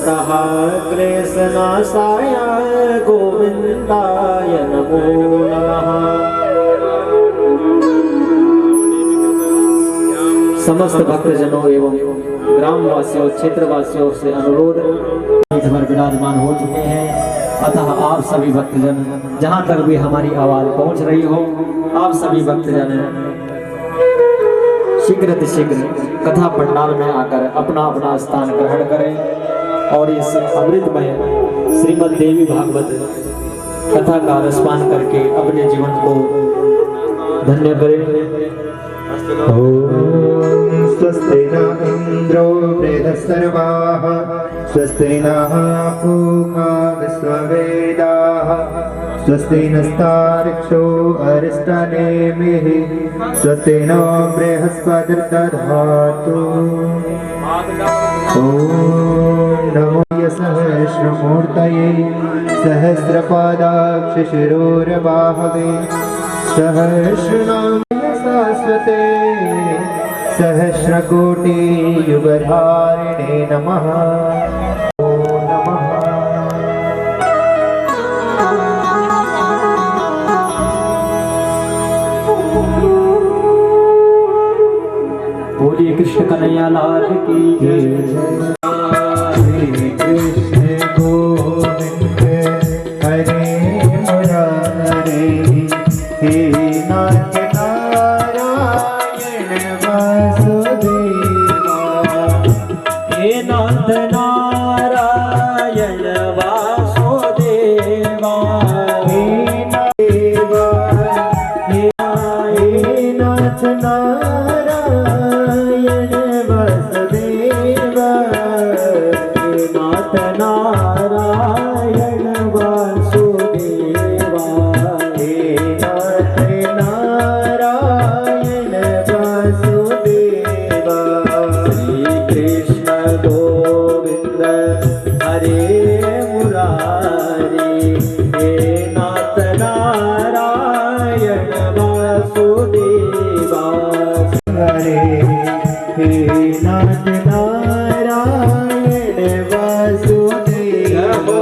नमस्तः कृष्णनाशाय गोविन्दाय नमो नमः। समस्त भक्तजनों एवं ग्रामवासियों क्षेत्रवासियों से अनुरोध भर विराजमान हो चुके हैं, अतः आप सभी भक्तजन जहां तक भी हमारी आवाज पहुंच रही हो, आप सभी भक्तजन शीघ्र शीघ्र कथा पंडाल में आकर अपना अपना स्थान ग्रहण करें और इस अमृतमय श्रीमद् देवी भागवत कथा का रसपान करके अपने जीवन को धन्य करें। स्वस्ति न इंद्रो वृद्धस्सर्वाः स्वस्ति नः पूषा विश्ववेदाः स्वस्ति नस्तार्क्ष्यो अरिष्टनेमिः स्वस्ति नो बृहस्पतिर्दधातु। ॐ नमो सहस्रमूर्तये सहस्रपादाक्षशिरोरवाहवे सहस्रनाम शाश्वते सहस्रकोटि युगधारिणे नमः। बोलिए कृष्ण कन्हैया लाल की जय। हरे कृष्ण गोविंद हरे मुरारे हे नाथ नारायण वासुदेवा हे नाथ नारायण वासुदेवा हे नाथ नारायण वासुदेवा हे नाथ नारायण वासुदेवा हे नाथ नारायण वासुदेवा। श्री कृष्ण गोविंद हरे मुरारी हे नाथ नारायण वासुदेवा। हरे हे नाथ नारायण वासुदेवा।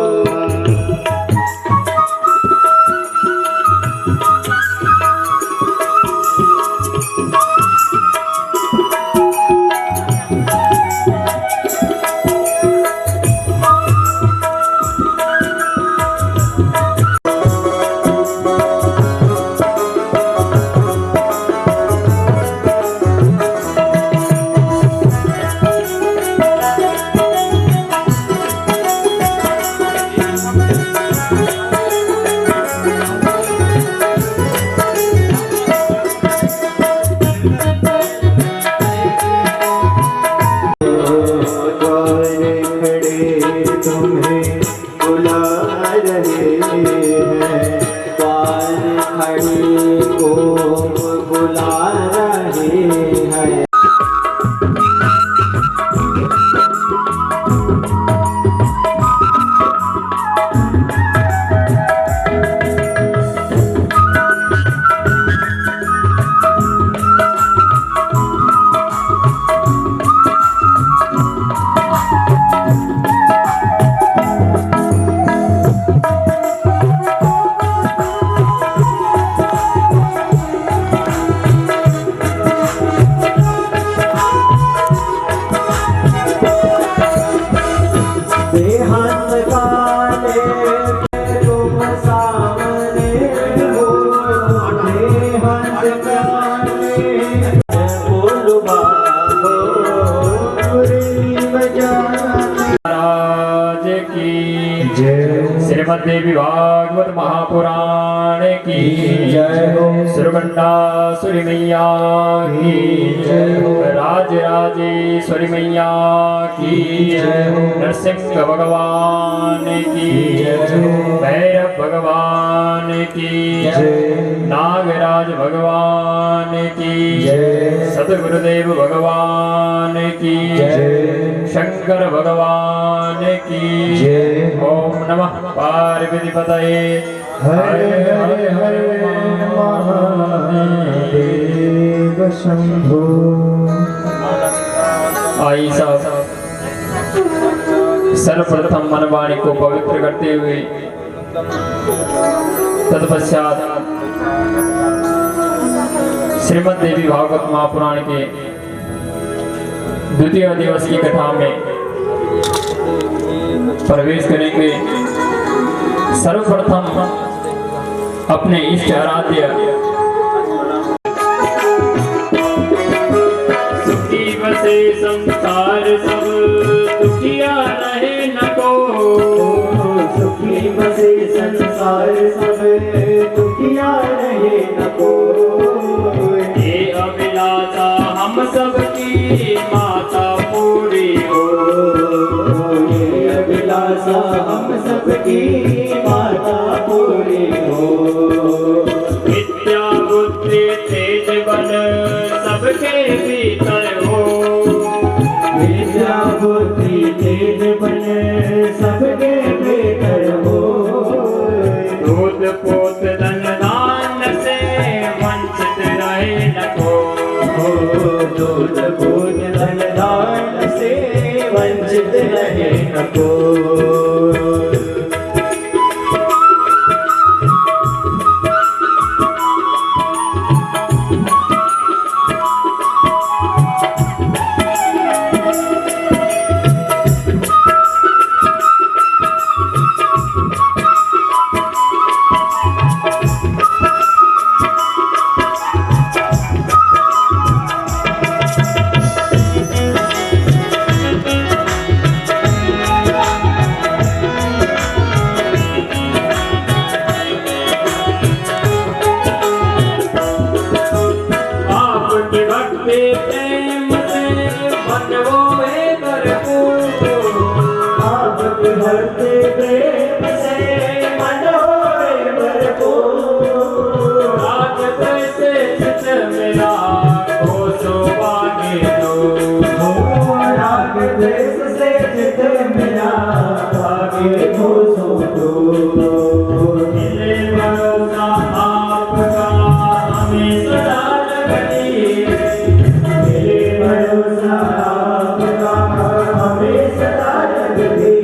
तुम्हें बुला रहे हैं द्वार खड़ी को बुला रहे हैं। श्रीमद् देवी भागवत महापुराण की जय हो। सुरगंडासुरी मैया की जय हो। राजराजेश्वरी मैया की जय हो। नरसिंह भगवान की जय हो। भैरव भगवान की जय। नागराज भगवान की जय। सद्गुरुदेव भगवान की जय। शंकर भगवान की जय। ओम नमः पार्वतीपतये हरे हरे हरे महादेव शंभो। आई सब सर्वप्रथम मन वाणी को पवित्र करते हुए तत्पश्चात श्रीमद् देवी भागवत महापुराण के द्वितीय दिवस की कथा में प्रवेश करेंगे। सर्वप्रथम अपने इष्ट आराध्य सुखी बसे संसार सब दुखिया रहे न को, सुखी बसे संसार सब दुखिया रहे न को। ये अभिलाषा हम सबकी माता पूरी हो, ये अभिलाषा हम सबकी माता पूरी हो। विद्या बुद्धि तेज बल सबके भीतर हो, विद्या बुद्धि तेज बल सबके भीतर हो। दूध पोत धन दान से वंचित रहे न को, दूध पूत धन दान से वंचित रहे न को। भक्ति प्रेम से मन होए भरपूर। राग से चित मेरा हो शोभागे दो, राग देश से चित मेरा भागे हो सो दो। मिले भरोसा आपका हमें सदा लगती, मिले भरोसा आपका हमें सदा लगती।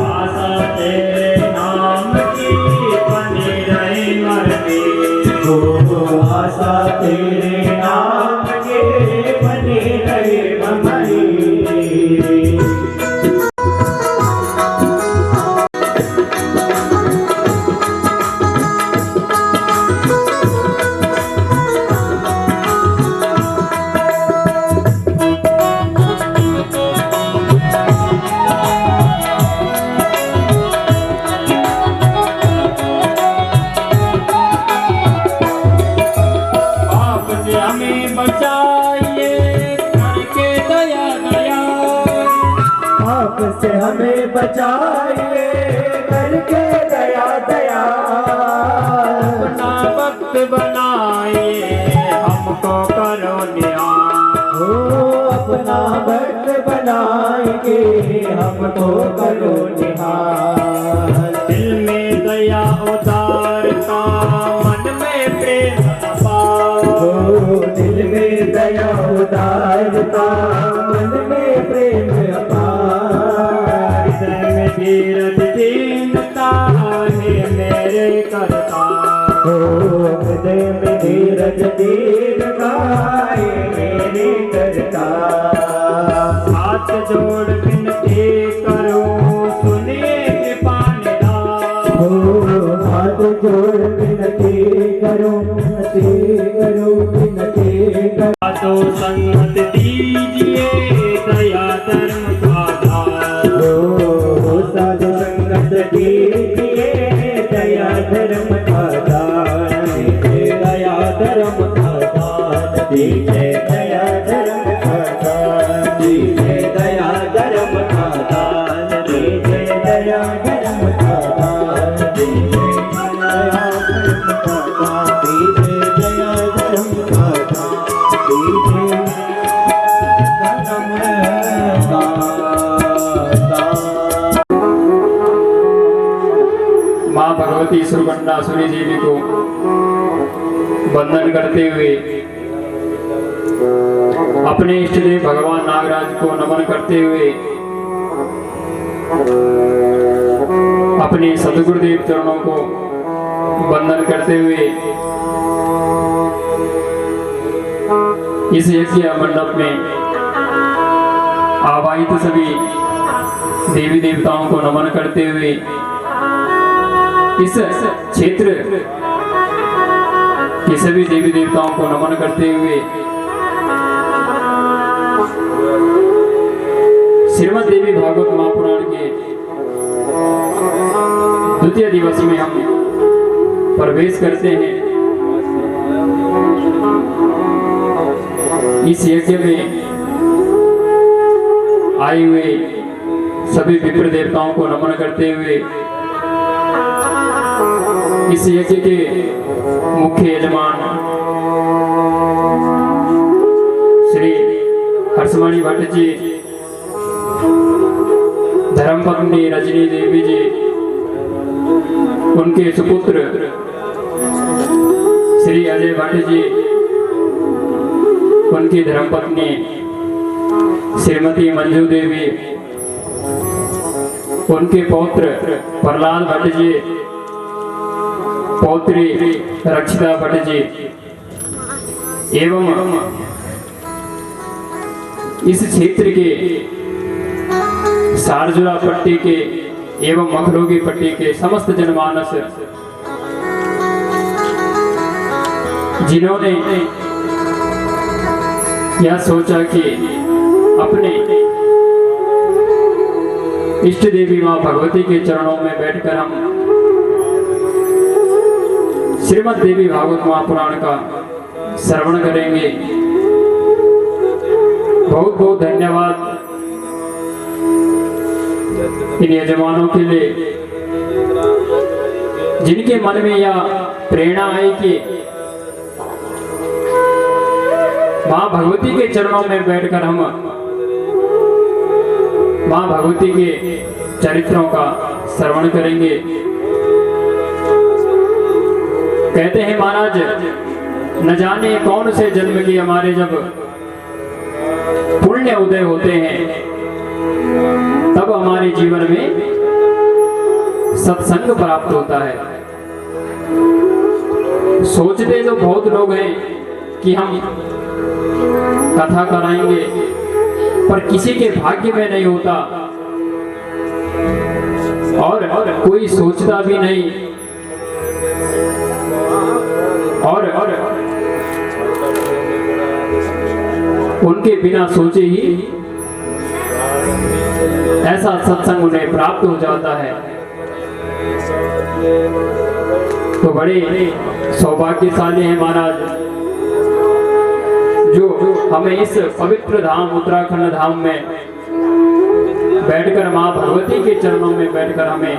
आशा तेरे नाम की बनी रही मरती, आशा तेरे नाम के बनी रहे हमारी। आपसे हमें बचाइए करके दया दया, आपसे हमें बचाइए करके दया दया। अपना वक्त बनाइए हमको करो न्याय, हो अपना भक्त बनाएंगे हमको करो निहार। दिल में दया उदारता मन में प्रेम अपार, हो दिल में दया उदारता मन में प्रेम अपार। हृदय में धीरज दीनता है मेरे करता, हो हृदय में धीरज दीर्घा मेरे करता। हाथ जोड़ विनती करो सुनिए कृपा निधान, हो हाथ जोड़ विनती करो विनती करो विनती करो। तो संगत दीजिए दया धर्म का दान, हो साधु संगत दीजिए दया धर्म का दान। दया धर्म का दान दीजिए दया धर्म का दान। दीजिए दया धर्म का दान दीजिए दया धर्म का दान। दीजिए दया धर्म का दान दीजिए दया धर्म का दान। दीजिए धर्म का दान। माँ भगवती सुरगंडासुरी देवी को वंदन करते हुए अपने इष्ट देव भगवान नागराज को नमन करते हुए अपने सतगुरुदेव चरणों को वंदन करते हुए इस यज्ञ मंडप में आवाहित सभी देवी देवताओं को नमन करते हुए इस क्षेत्र के सभी देवी देवताओं को नमन करते हुए श्रीमद् देवी भागवत महापुराण के द्वितीय दिवस में हम प्रवेश करते हैं। इस यज्ञ में आए हुए सभी विप्र देवताओं को नमन करते हुए इस यज्ञ के मुख्य यजमान श्री हर्षमणि भट्ट जी, धर्मपत्नी रजनी देवी जी, उनके सुपुत्र श्री अजय भट्ट जी, उनकी धर्मपत्नी श्रीमती मंजू देवी, उनके पौत्र प्रहलाद भट्ट जी, पौत्री रक्षिता भट्ट जी एवं इस क्षेत्र के सारजुला पट्टी के एवं मखरोगी पट्टी के समस्त जनमानस जिन्होंने यह सोचा कि अपने इष्ट देवी मां भगवती के चरणों में बैठकर हम श्रीमद् देवी भागवत महापुराण का श्रवण करेंगे। बहुत बहुत धन्यवाद इन यजमानों के लिए जिनके मन में यह प्रेरणा आई कि मां भगवती के चरणों में बैठकर हम मां भगवती के चरित्रों का श्रवण करेंगे। कहते हैं महाराज, न जाने कौन से जन्म के हमारे जब पुण्य उदय होते हैं तब हमारे जीवन में सत्संग प्राप्त होता है। सोचते तो बहुत लोग हैं कि हम कथा कराएंगे, पर किसी के भाग्य में नहीं होता और कोई सोचता भी नहीं और उनके बिना सोचे ही ऐसा सत्संग उन्हें प्राप्त हो जाता है। तो बड़े सौभाग्यशाली हैं महाराज जो हमें इस पवित्र धाम उत्तराखंड धाम में बैठकर मां भगवती के चरणों में बैठकर हमें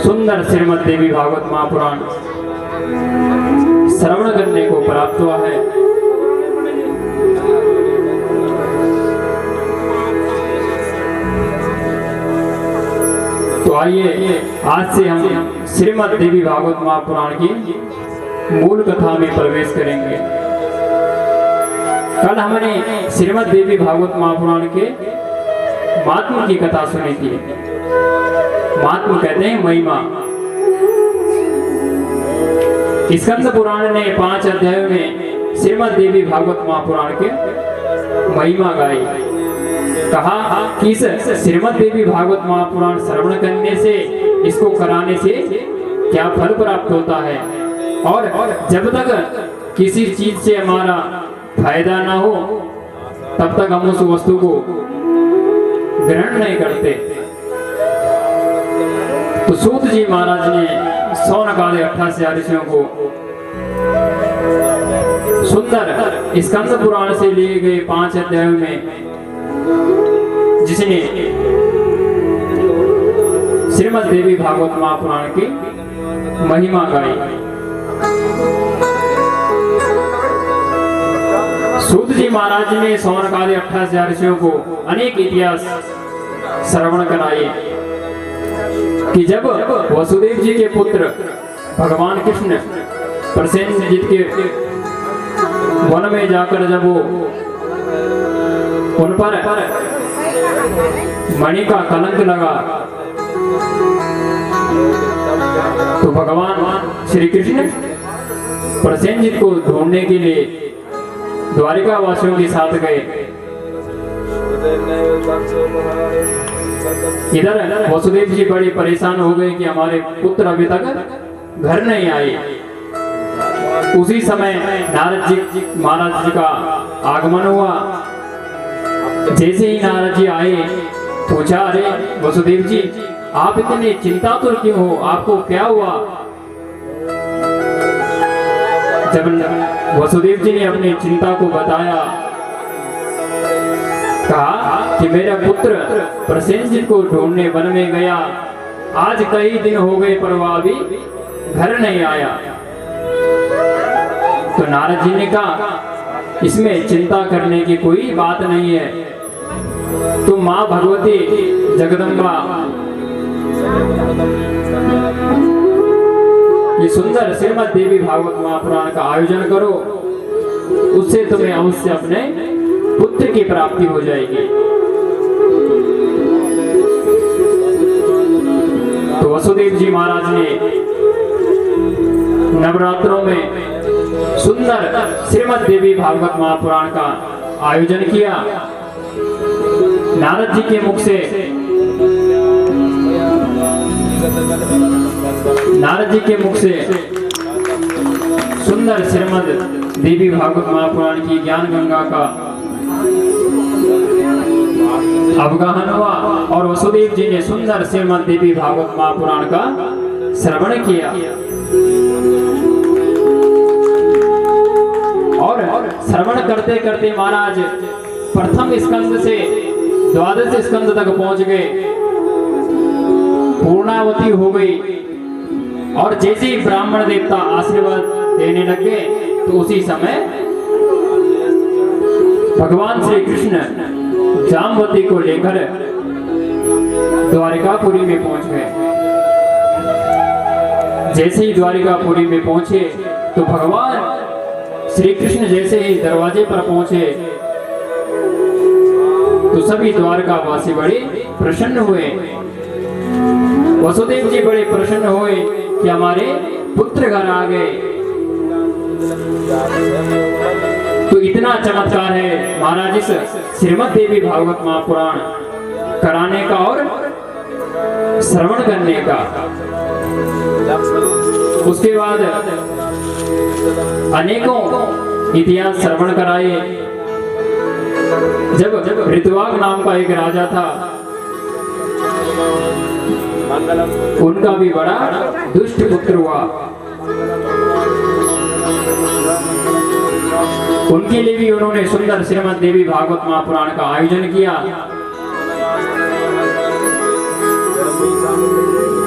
सुंदर श्रीमद् देवी भागवत महापुराण श्रवण करने को प्राप्त हुआ है। तो आइए आज से हम श्रीमद् देवी भागवत महापुराण की मूल कथा में प्रवेश करेंगे। कल हमने श्रीमद् देवी भागवत महापुराण के महात्म की कथा सुनी थी। महात्म कहते हैं महिमा। स्कंद पुराण ने 5 अध्यायों में श्रीमद् देवी भागवत महापुराण के महिमा गाई। कहा कि इस श्रीमद् देवी भागवत महापुराण श्रवण करने से, इसको कराने से क्या फल प्राप्त होता है और जब तक किसी चीज से हमारा फायदा ना हो तब तक हम उस वस्तु को ग्रहण नहीं करते। तो सूत जी महाराज ने सौनक आदि 88 ऋषियों को सुंदर स्कंद पुराण से लिए गए 5 अध्यायों में जिसने श्रीमद् देवी भागवत महापुराण की महिमा गाई। सूत जी महाराज ने सौनक आदि 88 ऋषियों को अनेक इतिहास श्रवण कराए कि जब वसुदेव जी के पुत्र भगवान कृष्ण प्रसेनजीत के वन में जाकर जब वो उन पर मणि का कलंक लगा तो भगवान श्री कृष्ण प्रसेनजीत को ढूंढने के लिए द्वारिका वासियों के साथ गए। इधर वसुदेव जी बड़े परेशान हो गए कि हमारे पुत्र अभी तक घर नहीं आए। उसी समय नारद जी महाराज जी का आगमन हुआ। जैसे ही नारद जी आए पूछा, अरे वसुदेव जी आप इतने चिंतातुर क्यों हो, आपको क्या हुआ? जब वसुदेव जी ने अपनी चिंता को बताया, कहा कि मेरा पुत्र प्रसेनजीत को ढूंढने वन में गया, आज कई दिन हो गए पर वह अभी घर नहीं आया। तो नारद जी ने कहा इसमें चिंता करने की कोई बात नहीं है। तो माँ भगवती जगदम्बा ये सुंदर श्रीमद् देवी भागवत महापुराण का आयोजन करो, उससे तुम्हें अवश्य अपने पुत्र की प्राप्ति हो जाएगी। तो वसुदेव जी महाराज ने नवरात्रों में सुंदर श्रीमद् देवी भागवत महापुराण का आयोजन किया। नारद जी के मुख से सुंदर श्रीमद् देवी भागवत महापुराण की ज्ञान गंगा का अवगाहन हुआ और वसुदेव जी ने सुंदर श्रीमद् देवी भागवत महापुराण का श्रवण किया। और श्रवण करते करते महाराज प्रथम स्कंद से द्वादश स्कंद तक पहुंच गए। पूर्णावती हो गई और जैसे ही ब्राह्मण देवता आशीर्वाद देने लगे तो उसी समय भगवान श्री कृष्ण जामवती को लेकर द्वारिकापुरी में पहुंच गए। जैसे ही द्वारिकापुरी में पहुंचे तो भगवान श्री कृष्ण जैसे ही दरवाजे पर पहुंचे तो सभी द्वारकावासी बड़े प्रसन्न हुए। वसुदेव जी बड़े प्रसन्न हुए कि हमारे पुत्र घर आ गए। तो इतना चमत्कार है महाराज इस श्रीमद् देवी भागवत महापुराण कराने का और श्रवण करने का। उसके बाद अनेकों इतिहास श्रवण कराए। जब ऋतुवाग नाम का एक राजा था, उनका भी बड़ा दुष्ट पुत्र हुआ। उनके लिए भी उन्होंने सुंदर श्रीमद् देवी भागवत महापुराण का आयोजन किया।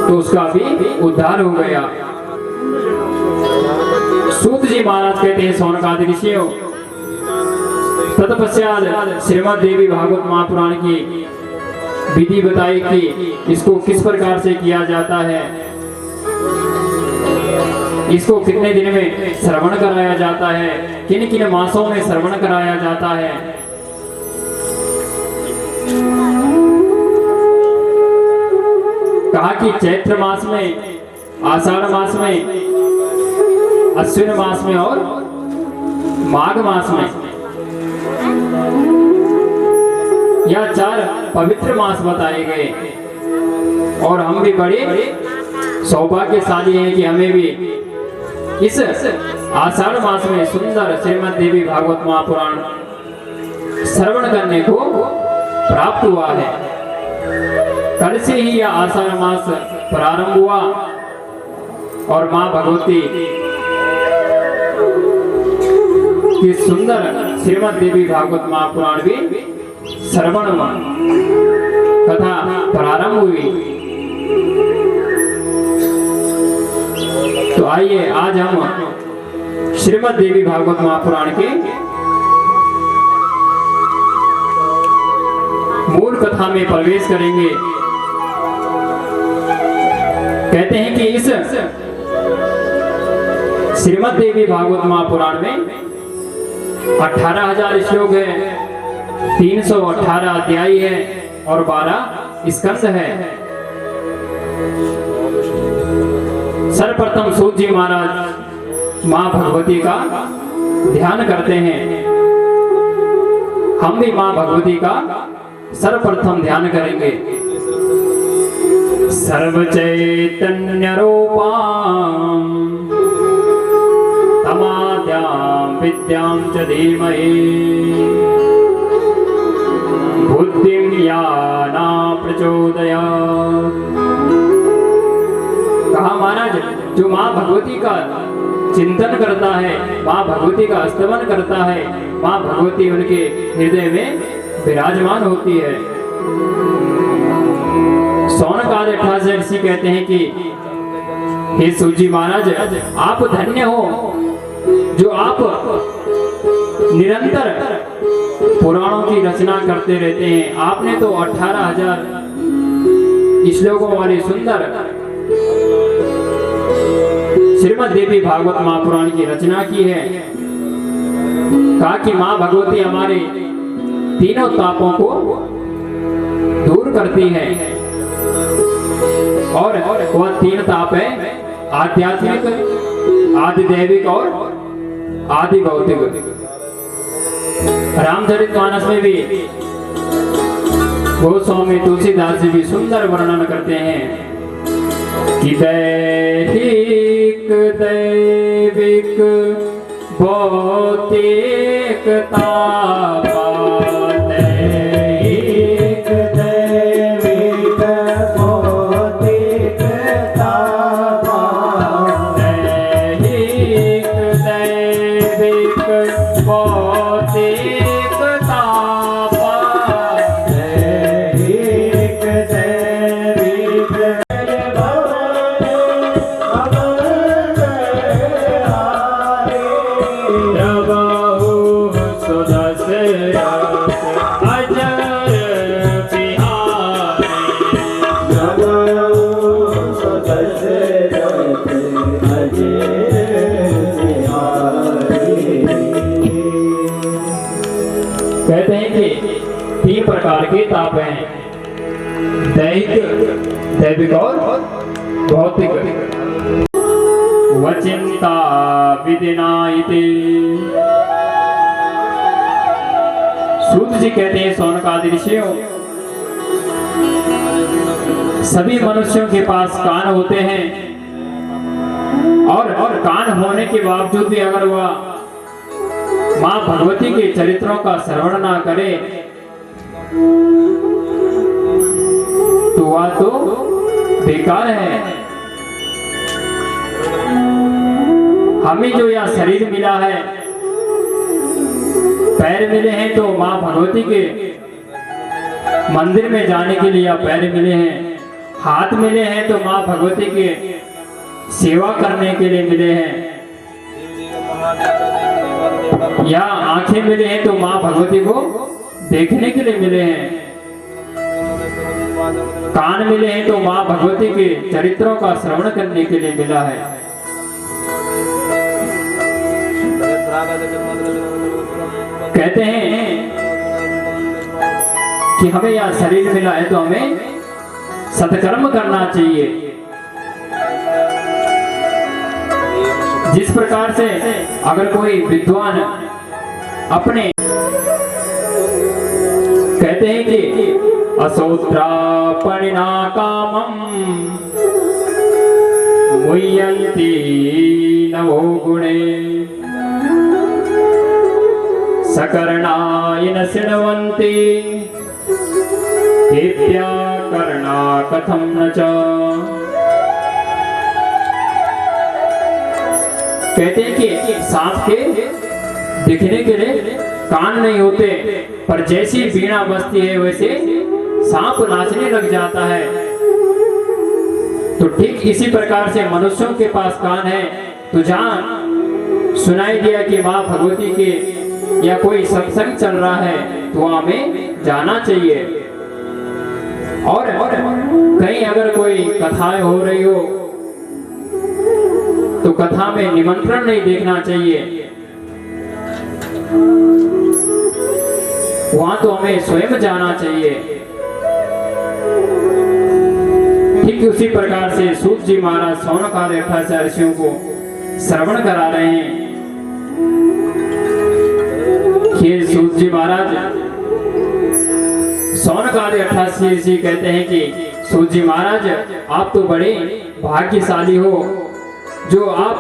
तो उसका भी उद्धार हो गया। सूत जी महाराज कहते हैं सौनकादि ऋषियों, तत्पश्चात श्रीमद् देवी भागवत महापुराण की विधि बताई कि इसको किस प्रकार से किया जाता है, इसको कितने दिन में श्रवण कराया जाता है, किन किन मासों में श्रवण कराया जाता है। कहा कि चैत्र मास में, आषाढ़ मास में, अश्विन मास में और माघ मास में, यह 4 पवित्र मास बताए गए। और हम भी बड़े सौभाग्यशाली हैं कि हमें भी इस आषाढ़ मास में सुंदर श्रीमद् देवी भागवत महापुराण श्रवण करने को प्राप्त हुआ है। कल से ही यह आषाढ़ मास प्रारंभ हुआ और मां भगवती की सुंदर श्रीमद् देवी भागवत महापुराण भी श्रवण हुआ, कथा प्रारंभ हुई। तो आइए आज हम श्रीमद् देवी भागवत महापुराण के मूल कथा में प्रवेश करेंगे। कहते हैं कि इस श्रीमद् देवी भागवत महापुराण में 18,000 श्लोक है, 318 अध्याय है और 12 स्कंद है। सर्वप्रथम सूत जी महाराज माँ भगवती का ध्यान करते हैं। हम भी माँ भगवती का सर्वप्रथम ध्यान करेंगे। सर्व चैतन्य रूपां तमाद्यां विद्यां च धीमहि बुद्धिं याना प्रचोदयात्। कहा महाराज, जो माँ भगवती का चिंतन करता है, माँ भगवती का स्तवन करता है, माँ भगवती उनके हृदय में विराजमान होती है। सौनकादि ठाकुर ऋषि कहते हैं कि हे सूत जी महाराज, आप धन्य हो जो आप निरंतर पुराणों की रचना करते रहते हैं। आपने तो 18,000 श्लोकों वाली सुंदर श्रीमद् देवी भागवत महापुराण की रचना की है। कहा कि माँ भगवती हमारे तीनों तापों को दूर करती है, और वह 3 ताप है आध्यात्मिक, आदिदैविक और आदि भौतिक। रामचरितमानस में भी गोस्वामी तुलसीदास जी भी सुंदर वर्णन करते हैं कि दैहिक दैविक भौतिक तापा, दैहिक दैविक भौतिक तापा, दैहिक दैविक भौतिक तापा, दैहिक दैविक कहते हैं कि 3 प्रकार के ताप हैं, दैहिक, दैविक और भौतिक। वचिंता विदिनायते। सूत जी कहते हैं सौनकादि ऋषियों, सभी मनुष्यों के पास कान होते हैं, और कान होने के बावजूद भी अगर वह माँ भगवती के चरित्रों का श्रवण ना करे तो वह तो बेकार है। हमें जो यह शरीर मिला है, पैर मिले हैं तो माँ भगवती के मंदिर में जाने के लिए पैर मिले हैं, हाथ मिले हैं तो माँ भगवती के सेवा करने के लिए मिले हैं, या आंखें मिले हैं तो माँ भगवती को देखने के लिए मिले हैं, कान मिले हैं तो माँ भगवती के चरित्रों का श्रवण करने के लिए मिला है। कहते हैं कि हमें यह शरीर मिला है तो हमें सत्कर्म करना चाहिए। जिस प्रकार से अगर कोई विद्वान अपने कहते हैं कि असोत्रापणिना कामं मुह्यन्ति नवो गुणे सकर्णाय न शृण्वन्ति दिव्या कर्णा कथं न च। कहते हैं कि सांप के दिखने के लिए कान नहीं होते, पर जैसी वीणा बजती है वैसे सांप नाचने लग जाता है। तो ठीक इसी प्रकार से मनुष्यों के पास कान है, तो जहाँ सुनाई दिया कि माँ भगवती के या कोई सत्संग चल रहा है तो वहाँ हमें जाना चाहिए। और कहीं अगर कोई कथाएं हो रही हो तो कथा में निमंत्रण नहीं देखना चाहिए, वहां तो हमें स्वयं जाना चाहिए। उसी प्रकार से सूत जी महाराज सौनकादि 88 ऋषियों को श्रवण करा रहे हैं कि सूत जी महाराज सौनकादि 88 ऋषि कहते हैं कि सूत जी महाराज आप तो बड़े भाग्यशाली हो जो आप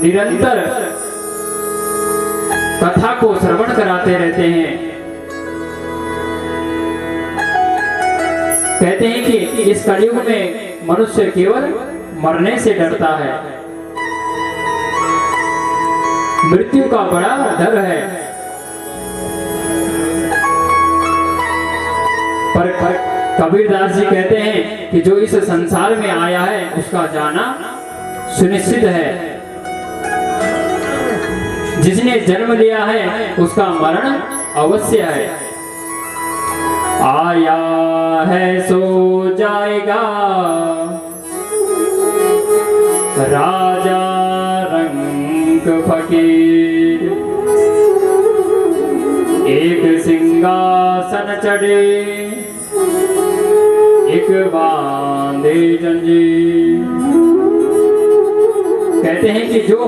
निरंतर कथा को श्रवण कराते रहते हैं। कहते हैं कि इस कलयुग में मनुष्य केवल मरने से डरता है, मृत्यु का बड़ा डर है, पर कबीरदास जी कहते हैं कि जो इस संसार में आया है उसका जाना सुनिश्चित है, जिसने जन्म लिया है उसका मरण अवश्य है। आया है सो जाएगा राजा रंग फकीर, एक सिंहासन चढ़े एक बांधे जंजीर। कहते हैं कि जो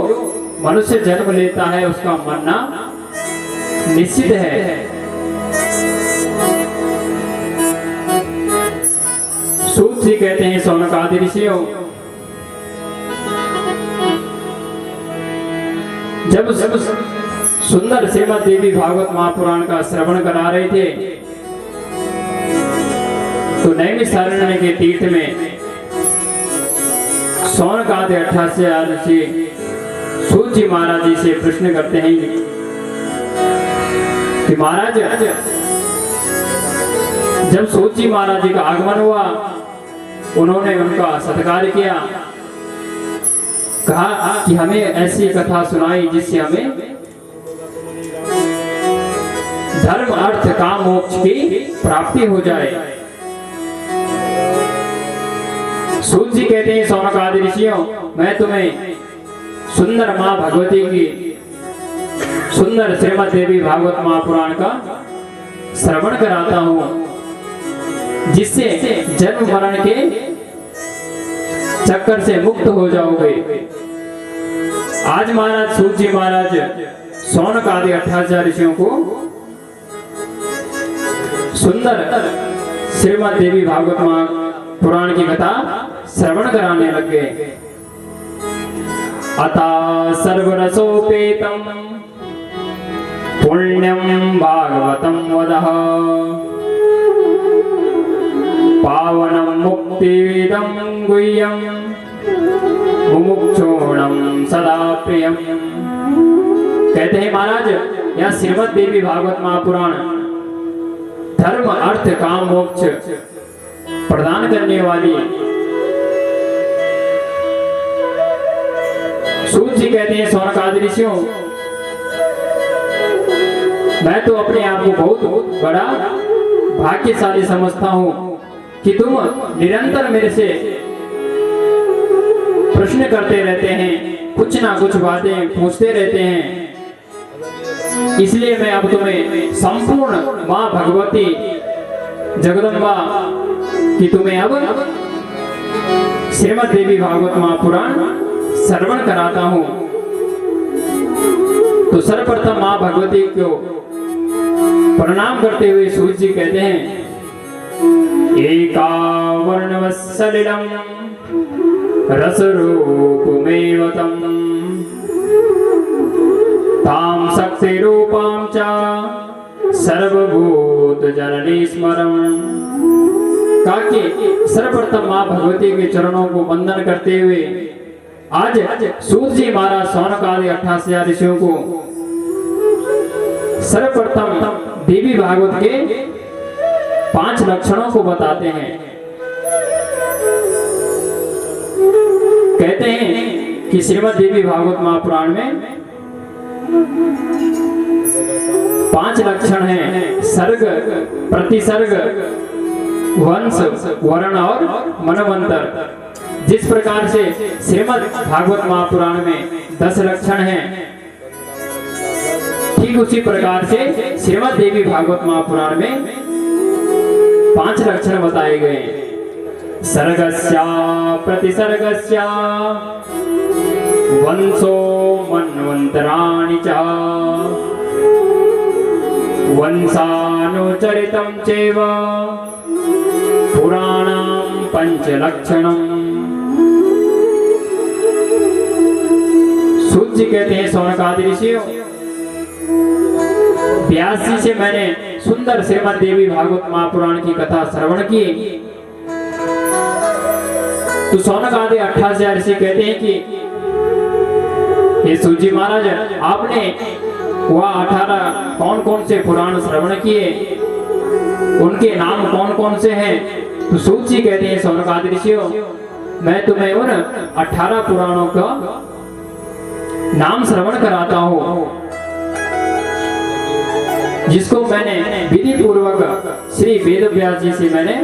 मनुष्य जन्म लेता है उसका मरना निश्चित है। सूत जी कहते हैं सौनकादि ऋषियों, जब सुंदर श्रीमद् देवी भागवत महापुराण का श्रवण करा रहे थे तो नैमिषारण्य के तीर्थ में सौनकादि 88 ऋषि सूत जी महाराज जी से प्रश्न करते हैं कि महाराज जब सूत जी महाराज जी का आगमन हुआ उन्होंने उनका सत्कार किया, कहा कि हमें ऐसी कथा सुनाई जिससे हमें धर्म अर्थ काम मोक्ष की प्राप्ति हो जाए। सूत जी कहते हैं सौनकादि ऋषियों, मैं तुम्हें सुंदर मां भगवती की सुंदर श्रीमद् देवी भागवत महापुराण का श्रवण कराता हूं जिससे जन्म मरण के चक्कर से मुक्त हो जाओगे। आज महाराज सूत जी महाराज सौनकादि 88 ऋषियों को सुंदर श्रीमद् देवी भागवत महापुराण की कथा श्रवण कराने लग गए। अता सर्वरसोपेतम पुण्यम भागवतम वदः पावनम मुक्तिदं गुह्यम मुमुक्षोणम सदा प्रियम। कहते हैं महाराज यह श्रीमद् देवी भागवत महापुराण धर्म अर्थ काम मोक्ष प्रदान करने वाली। सूत जी कहते हैं सौनकादि ऋषियों, मैं तो अपने आप को बहुत बड़ा भाग्यशाली समझता हूं कि तुम निरंतर मेरे से प्रश्न करते रहते हैं, कुछ ना कुछ बातें पूछते रहते हैं। इसलिए मैं अब तुम्हें संपूर्ण मां भगवती जगदम्बा कि तुम्हें अब श्रीमद् देवी भागवत महापुराण श्रवण कराता हूं। तो सर्वप्रथम मां भगवती को प्रणाम करते हुए सूत जी कहते हैं, एकावर्णवत्सलिलं रसरूपमेव तम् तां शक्तिरूपां च सर्वभूतजननी स्मरम्। कहा कि सर्वप्रथम मां भगवती के चरणों को वंदन करते हुए आज सूत जी महाराज सौनकादि 88 ऋषियों को सर्वप्रथम देवी भागवत के 5 लक्षणों को बताते हैं। कहते हैं कि श्रीमद् देवी भागवत महापुराण में 5 लक्षण हैं, सर्ग, प्रतिसर्ग, वंश, वर्ण और मनवंतर। जिस प्रकार से श्रीमद् भागवत महापुराण में 10 लक्षण हैं, ठीक उसी प्रकार से श्रीमद् देवी भागवत महापुराण में 5 लक्षण बताए गए। सर्गस्या प्रतिसर्गस्या वंशो मन्वन्तराणि च वंशानुचरितं चैव पुराणं पंचलक्षणम्। सूत जी कहते हैं सौनकादि ऋषियों, व्यास जी से मैंने सुंदर श्रीमद् देवी भागवत महापुराण की कथा श्रवण की। तो सौनक आदि 88 ऋषि कहते हैं कि हे सूत जी महाराज, आपने वह 18 कौन कौन से पुराण श्रवण किए, उनके नाम कौन कौन से हैं? तो सूत जी कहते हैं सौनक आदि ऋषियों, मैं तुम्हें उन 18 पुराणों का नाम श्रवण कराता हूं, जिसको मैंने विधि पूर्वक श्री वेद व्यास जी से मैंने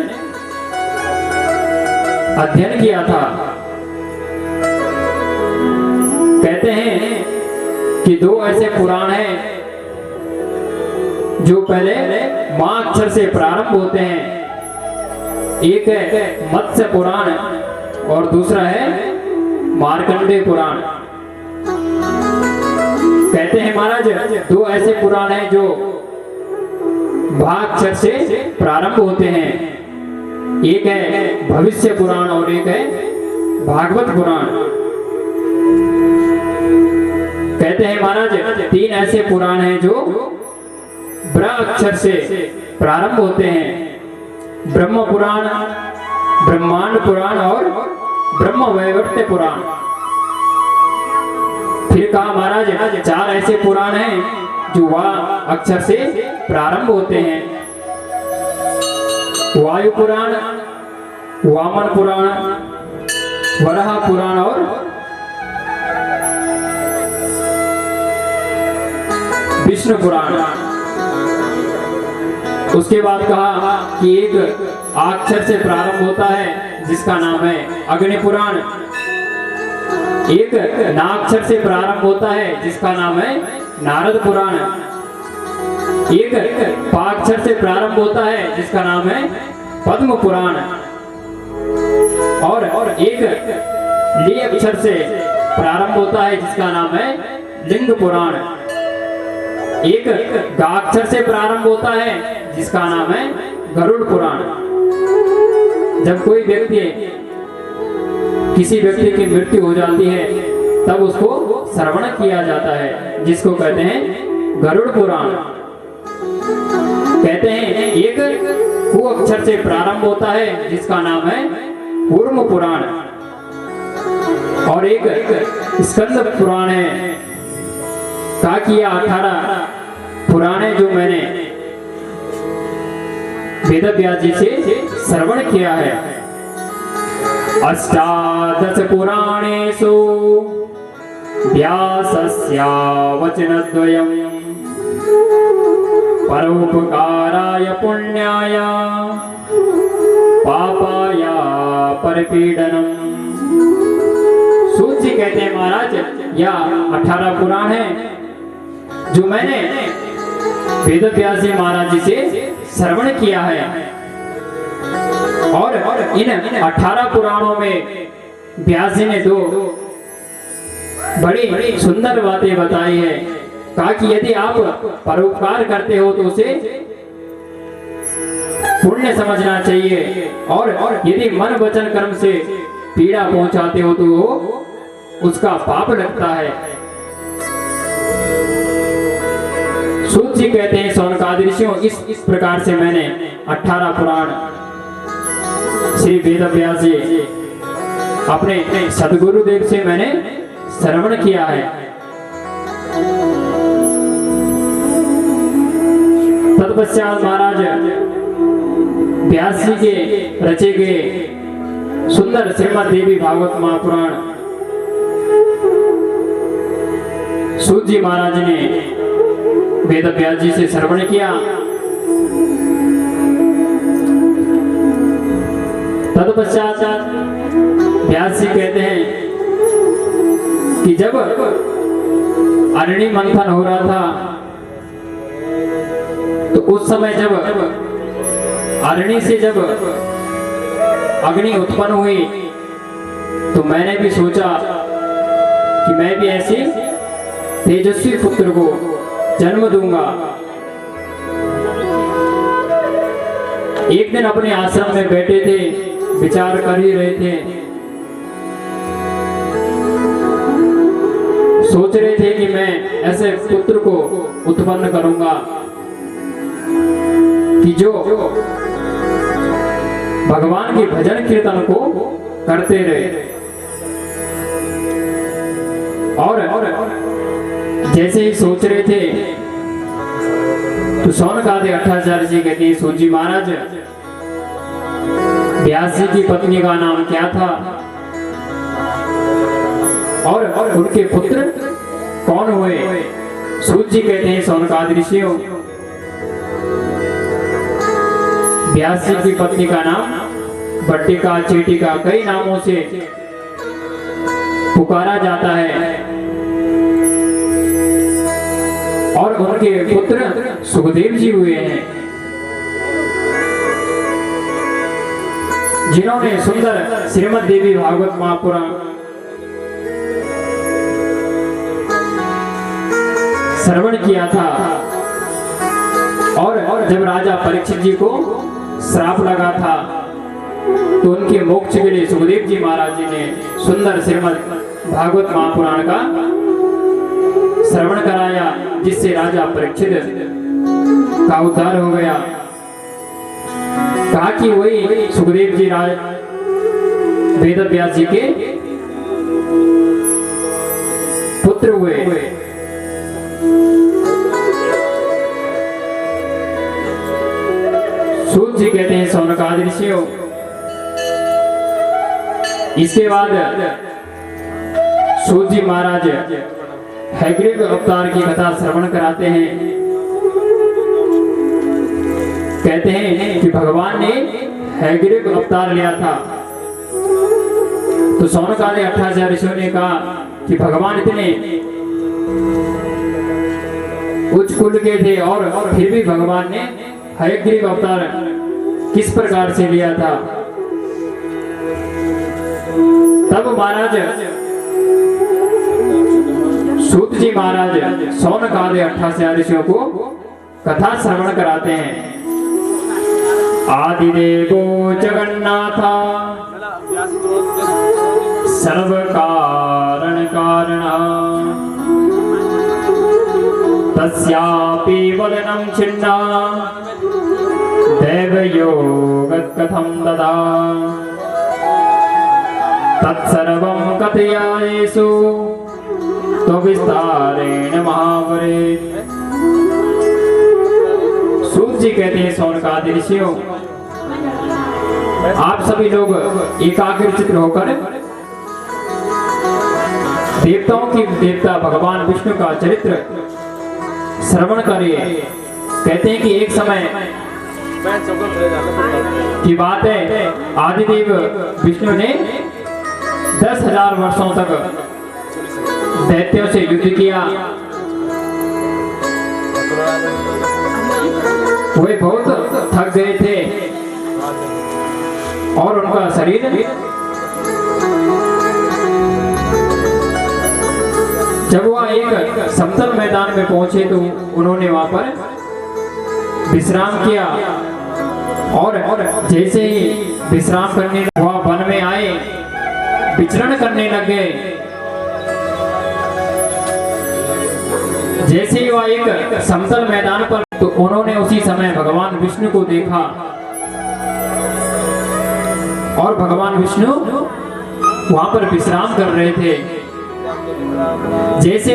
अध्ययन किया था। कहते हैं कि 2 ऐसे पुराण हैं जो पहले मां अक्षर से प्रारंभ होते हैं। एक है मत्स्य पुराण और दूसरा है मार्कंडेय पुराण। कहते हैं महाराज 2 ऐसे पुराण हैं जो भा अक्षर से प्रारंभ होते हैं। एक है भविष्य पुराण और एक है भागवत पुराण। कहते हैं महाराज 3 ऐसे पुराण हैं जो ब्र अक्षर से प्रारंभ होते हैं। ब्रह्म पुराण, ब्रह्मांड पुराण और ब्रह्म वैवर्त पुराण। फिर कहा महाराज 4 ऐसे पुराण हैं जो वा अक्षर से प्रारंभ होते हैं। वायु पुराण, वामन पुराण, वराह पुराण और विष्णु पुराण। उसके बाद कहा कि एक अक्षर से प्रारंभ होता है जिसका नाम है अग्नि पुराण। एक नाक्षर से प्रारंभ होता है जिसका नाम है नारद पुराण। एक पाक्षर से प्रारंभ होता है जिसका नाम है पद्म पुराण। और एक ली अक्षर से प्रारंभ होता है जिसका नाम है लिंग पुराण। एक गाक्षर से प्रारंभ होता है जिसका नाम है गरुड़ पुराण। जब कोई व्यक्ति किसी व्यक्ति की मृत्यु हो जाती है तब उसको श्रवण किया जाता है, जिसको कहते हैं गरुड़ पुराण। कहते हैं एक कु अक्षर से प्रारंभ होता है जिसका नाम है कूर्म पुराण। और एक स्कंद पुराण है। कहा कि 18 पुराणे जो मैंने वेद व्यास जी से श्रवण किया है। अष्टादश पुराणेषु व्यासस्य वचनद्वयम् परोपकाराय पुण्याय पापाय परपीडनम्। सूत जी कहते हैं महाराज यह 18 पुराण है जो मैंने वेद व्यास जी महाराज जी से श्रवण किया है। और इन 18 पुराणों में व्यास जी ने 2 बड़ी सुंदर बातें बताई है। कहा कि यदि आप परोपकार करते हो तो उसे पुण्य समझना चाहिए, और यदि मन वचन कर्म से पीड़ा पहुंचाते हो तो उसका पाप लगता है। सूत जी कहते हैं सौनकादि ऋषियों, इस प्रकार से मैंने 18 पुराण श्री वेद व्यास जी अपने सदगुरुदेव से मैंने श्रवण किया है। तत्पश्चात महाराज व्यास जी के रचे गए सुंदर श्रीमद् देवी भागवत महापुराण सूत जी महाराज ने वेद व्यास जी से श्रवण किया। तत्पश्चात व्यास जी कहते हैं कि जब अरणी मंथन हो रहा था तो उस समय जब अरणी से जब अग्नि उत्पन्न हुई तो मैंने भी सोचा कि मैं भी ऐसे तेजस्वी पुत्र को जन्म दूंगा। एक दिन अपने आश्रम में बैठे थे, विचार कर ही रहे थे, सोच रहे थे कि मैं ऐसे पुत्र को उत्पन्न करूंगा कि जो भगवान के भजन कीर्तन को करते रहे। और जैसे ही सोच रहे थे तो शौनकादि अट्ठाचार्य जी कहते हैं, सूत जी महाराज, व्यास जी की पत्नी का नाम क्या था और उनके पुत्र कौन हुए? सूत जी कहते हैं, शौनकादि ऋषियों, व्यास जी की पत्नी का नाम बट्टिका, चेटिका, कई नामों से पुकारा जाता है और उनके पुत्र सुखदेव जी हुए हैं, जिन्होंने सुंदर श्रीमद् देवी भागवत महापुराण श्रवण किया था। और जब राजा परीक्षित जी को श्राप लगा था तो उनके मोक्ष के लिए सुखदेव जी महाराज जी ने सुंदर श्रीमद् भागवत महापुराण का श्रवण कराया, जिससे राजा परीक्षित का उद्धार हो गया। कहा कि वही सुखदेव जी राज वेद व्यास जी के पुत्र हुए। सूत जी कहते हैं, शौनकादि ऋषियों, इसके बाद सूत जी महाराज हयग्रीव अवतार की कथा श्रवण कराते हैं। कहते हैं कि भगवान ने हयग्रीव अवतार लिया था। तो शौनकादि अट्ठाचार्य ऋषियों ने कहा कि भगवान इतने उच्च कुल के थे और फिर भी भगवान ने हयग्रीव अवतार किस प्रकार से लिया था? तब महाराज सूत जी महाराज शौनकादि अट्ठाचार्य ऋषियों को कथा श्रवण कराते हैं। आदिदेवो जगन्नाथा सर्व कारण कारणा तस्यापि वदनं छिन्ना दैवयोगत् कथं ददा तत्सर्वं कथयायेषु तो विस्तारेण महावरे। सूत जी कहते हैं, शौनकादि ऋषियों, आप सभी लोग एकाग्रचित्त होकर देवताओं की देवता भगवान विष्णु का चरित्र श्रवण करिए। कहते हैं कि एक समय की बात है, आदिदेव विष्णु ने 10,000 वर्षों तक दैत्यों से युद्ध किया। वे बहुत थक गए थे और उनका शरीर जब वह एक समतल मैदान में पहुंचे तो उन्होंने वहां पर विश्राम किया। और जैसे ही विश्राम करने वह वन में आए, विचरण करने लग गए। जैसे ही वह एक समतल मैदान पर, तो उन्होंने उसी समय भगवान विष्णु को देखा और भगवान विष्णु वहां पर विश्राम कर रहे थे। जैसे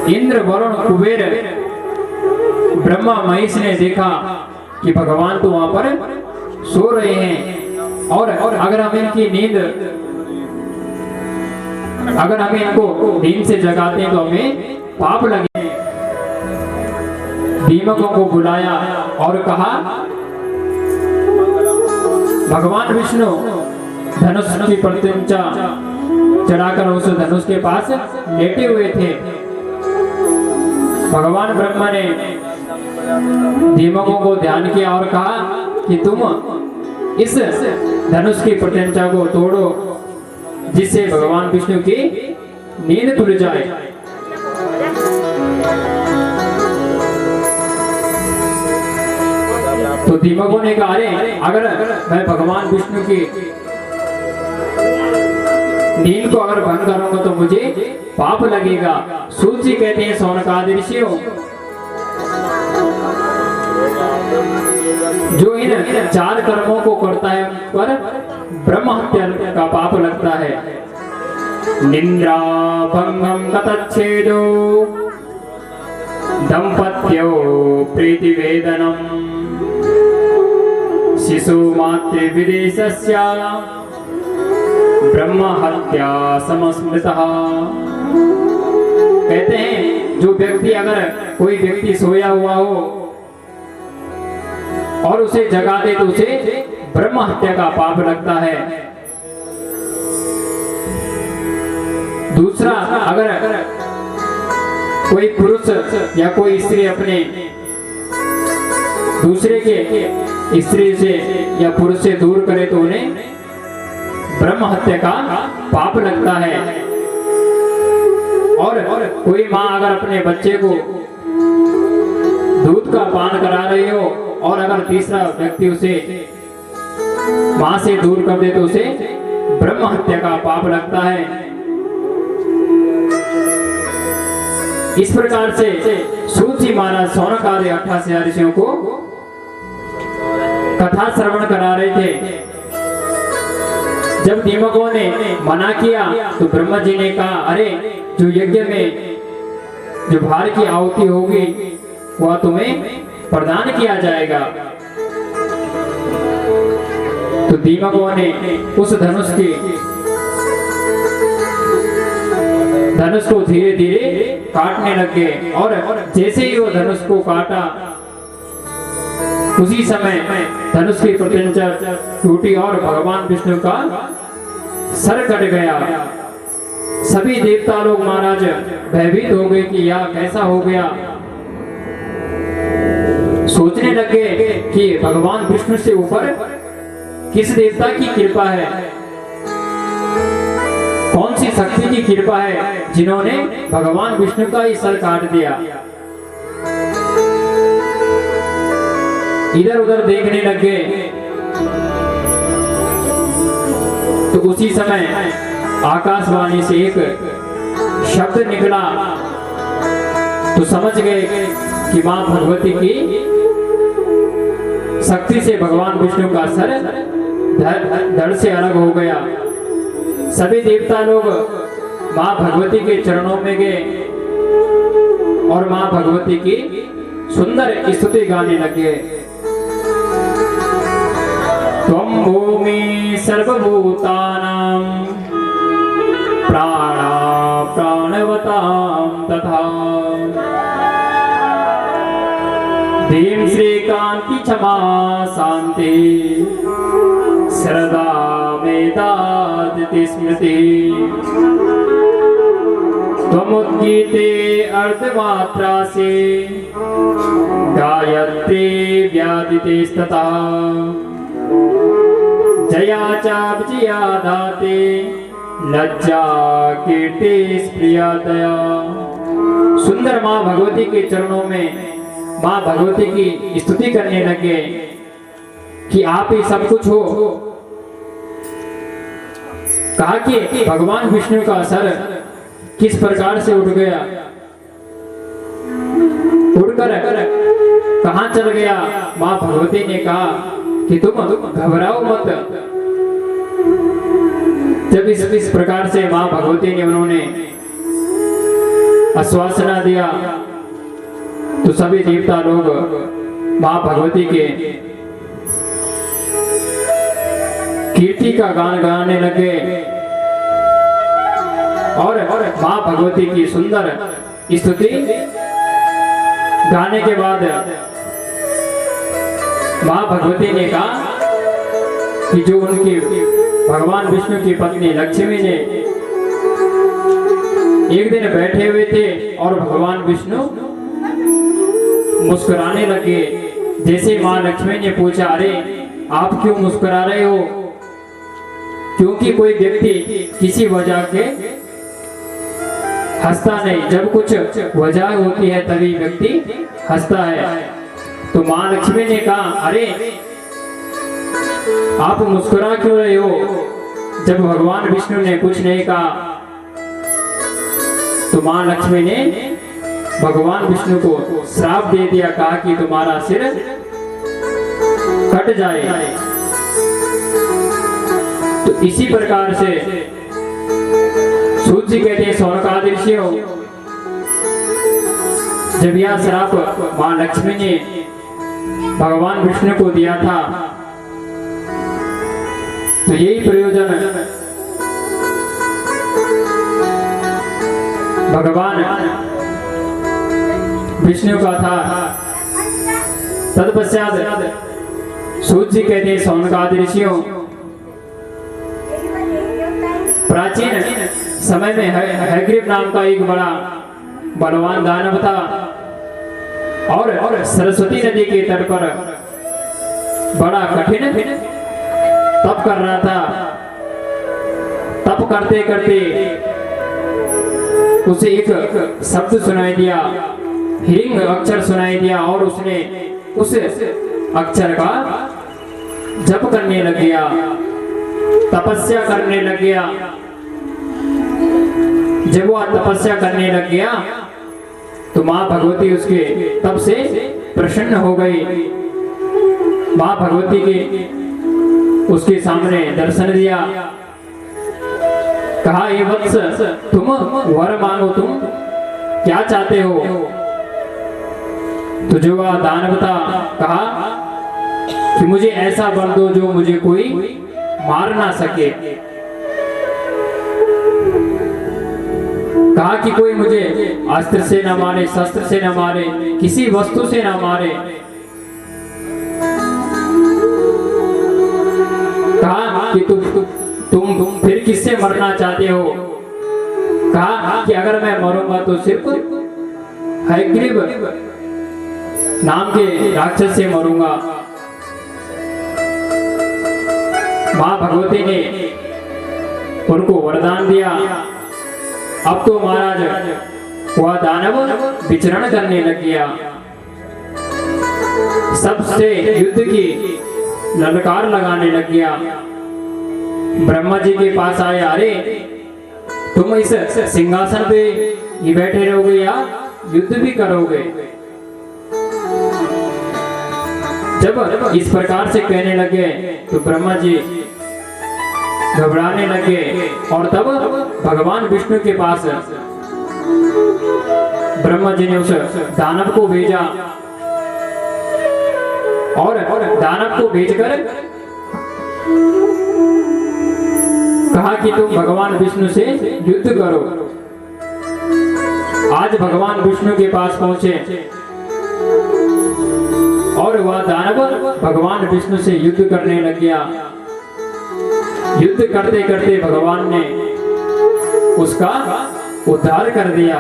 इंद्र, वरुण, कुबेर, ब्रह्मा, महेश ने देखा कि भगवान तो वहां पर सो रहे हैं और अगर हम इनको नींद से जगाते हैं तो हमें पाप लगे। दीमकों को बुलाया और कहा, भगवान विष्णु धनुष की प्रतिष्ठा चढ़ाकर उस धनुष के पास लेटे हुए थे। भगवान ब्रह्मा ने दीमकों को ध्यान किया और कहा कि तुम इस धनुष की प्रत्यंचा को तोड़ो जिससे भगवान विष्णु की नींद खुल जाए। तो दीमकों ने कहा, अरे अगर मैं भगवान विष्णु की नींद को अगर भंग करूंगा तो मुझे पाप लगेगा। सूत जी कहते हैं, सौनकादि ऋषियों, जो इन 4 कर्मों को करता है पर ब्रह्म हत्या का पाप लगता है। निंद्रा भंगम गतच्छेदो दंपत्यो प्रीति वेदनम शिशु मातृ विदेशस्य ब्रह्म हत्या समस्मृतः। कहते हैं, जो व्यक्ति, अगर कोई व्यक्ति सोया हुआ हो और उसे जगा दे तो उसे ब्रह्म हत्या का पाप लगता है। दूसरा, अगर कोई पुरुष या कोई स्त्री अपने दूसरे के स्त्री से या पुरुष से दूर करे तो उन्हें ब्रह्म हत्या का पाप लगता है। और कोई माँ अगर अपने बच्चे को दूध का पान करा रही हो और अगर तीसरा व्यक्ति उसे मां से दूर कर दे तो उसे ब्रह्म हत्या का पाप लगता है। इस प्रकार से सूत जी महाराज सौनकादि 88 ऋषियों को कथा श्रवण करा रहे थे। जब दीमकों ने मना किया तो ब्रह्मा जी ने कहा, अरे जो यज्ञ में जो भार की आहुति होगी वह तुम्हें प्रदान किया जाएगा। तो दीमकों ने उस धनुष को धीरे धीरे काटने लगे और जैसे ही वो धनुष को काटा उसी समय धनुष की प्रत्यंचा टूटी और भगवान विष्णु का सर कट गया। सभी देवता लोग महाराज भयभीत हो गए कि यह कैसा हो गया। सोचने लगे कि भगवान विष्णु से ऊपर किस देवता की कृपा है, कौन सी शक्ति की कृपा है जिन्होंने भगवान विष्णु का ही सर काट दिया। इधर उधर देखने लगे तो उसी समय आकाशवाणी से एक शब्द निकला तो समझ गए कि मां भगवती की शक्ति से भगवान विष्णु का सर धड़ से अलग हो गया। सभी देवता लोग मां भगवती के चरणों में गए और मां भगवती की सुंदर स्तुति गाने लगे। त्वं भूमि सर्वभूतानां प्राणा प्राणवतां तथा धीं श्रीकांति क्षमा शांति श्रद्धा मेधादिति स्मृति त्वमुद्गीते अर्धमात्रा से गायत्री व्यादिते स्तता जया च विजया दाते लज्जा कीर्ति प्रिया दया। सुंदर मां भगवती के चरणों में मां भगवती की स्तुति करने लगे कि आप ही सब कुछ हो। कहा कि भगवान विष्णु का सर किस प्रकार से उठ गया, उड़कर कहां चल गया। मां भगवती ने कहा कि तुम घबराओ मत। जब इस प्रकार से मां भगवती ने उन्होंने आश्वासना दिया तो सभी देवता लोग मां भगवती के कीर्ति का गान गाने लगे और मां भगवती की सुंदर स्तुति गाने के बाद मां भगवती ने कहा कि जो उनकी भगवान विष्णु की पत्नी लक्ष्मी ने एक दिन बैठे हुए थे और भगवान विष्णु मुस्कुराने लगे। जैसे मां लक्ष्मी ने पूछा, अरे आप क्यों मुस्कुरा रहे हो? क्योंकि कोई व्यक्ति किसी वजह के हंसता नहीं, जब कुछ वजह होती है तभी व्यक्ति हंसता है। तो माँ लक्ष्मी ने कहा, अरे आप मुस्कुरा क्यों रहे हो? जब भगवान विष्णु ने कुछ नहीं कहा तो माँ लक्ष्मी ने भगवान विष्णु को श्राप दे दिया, कहा कि तुम्हारा सिर कट जाए। तो इसी प्रकार से सूत जी कहते हैं, सौनकादिर्षि हो, जब यह श्राप माँ लक्ष्मी ने भगवान विष्णु को दिया था तो यही प्रयोजन भगवान विष्णु का था। तत्पश्चात सूत जी कहते हैं, सौनकादि ऋषियों, प्राचीन समय में हयग्रीव नाम का एक बड़ा बलवान दानव था और सरस्वती नदी के तट पर बड़ा कठिन तप कर रहा था। तप करते करते उसे एक शब्द सुनाई दिया, हिरिंग अक्षर सुनाई दिया और उसने उस अक्षर का जप करने लग गया, तपस्या करने लग गया। जब वह तपस्या करने लग गया तो माँ भगवती उसके तप से प्रसन्न हो गई। माँ भगवती के उसके सामने दर्शन दिया, कहा, ये वत्स, तुम वर मांगो, तुम क्या चाहते हो? तो जो वह दानव था कहा कि मुझे ऐसा वर दो जो मुझे कोई मार ना सके। कहा कि कोई मुझे अस्त्र से न मारे, शस्त्र से न मारे, किसी वस्तु से न मारे। कहा कि तुम फिर किससे मरना चाहते हो? कहा कि अगर मैं मरूंगा तो सिर्फ हयग्रीव नाम के राक्षस से मरूंगा। माँ भगवती ने उनको वरदान दिया। अब तो महाराज वह दानव विचरण करने लग गया, सबसे युद्ध की ललकार लगाने लग गया। ब्रह्मा जी के पास आया, अरे तुम इस सिंहासन पे ही बैठे रहोगे या युद्ध भी करोगे? जब इस प्रकार से कहने लगे तो ब्रह्मा जी घबराने लगे और तब भगवान विष्णु के पास ब्रह्मा जी ने उस दानव को भेजा और दानव को भेजकर कहा कि तुम भगवान विष्णु से युद्ध करो। आज भगवान विष्णु के पास पहुंचे और वह दानव भगवान विष्णु से युद्ध करने लग गया। युद्ध करते करते भगवान ने उसका उद्धार कर दिया।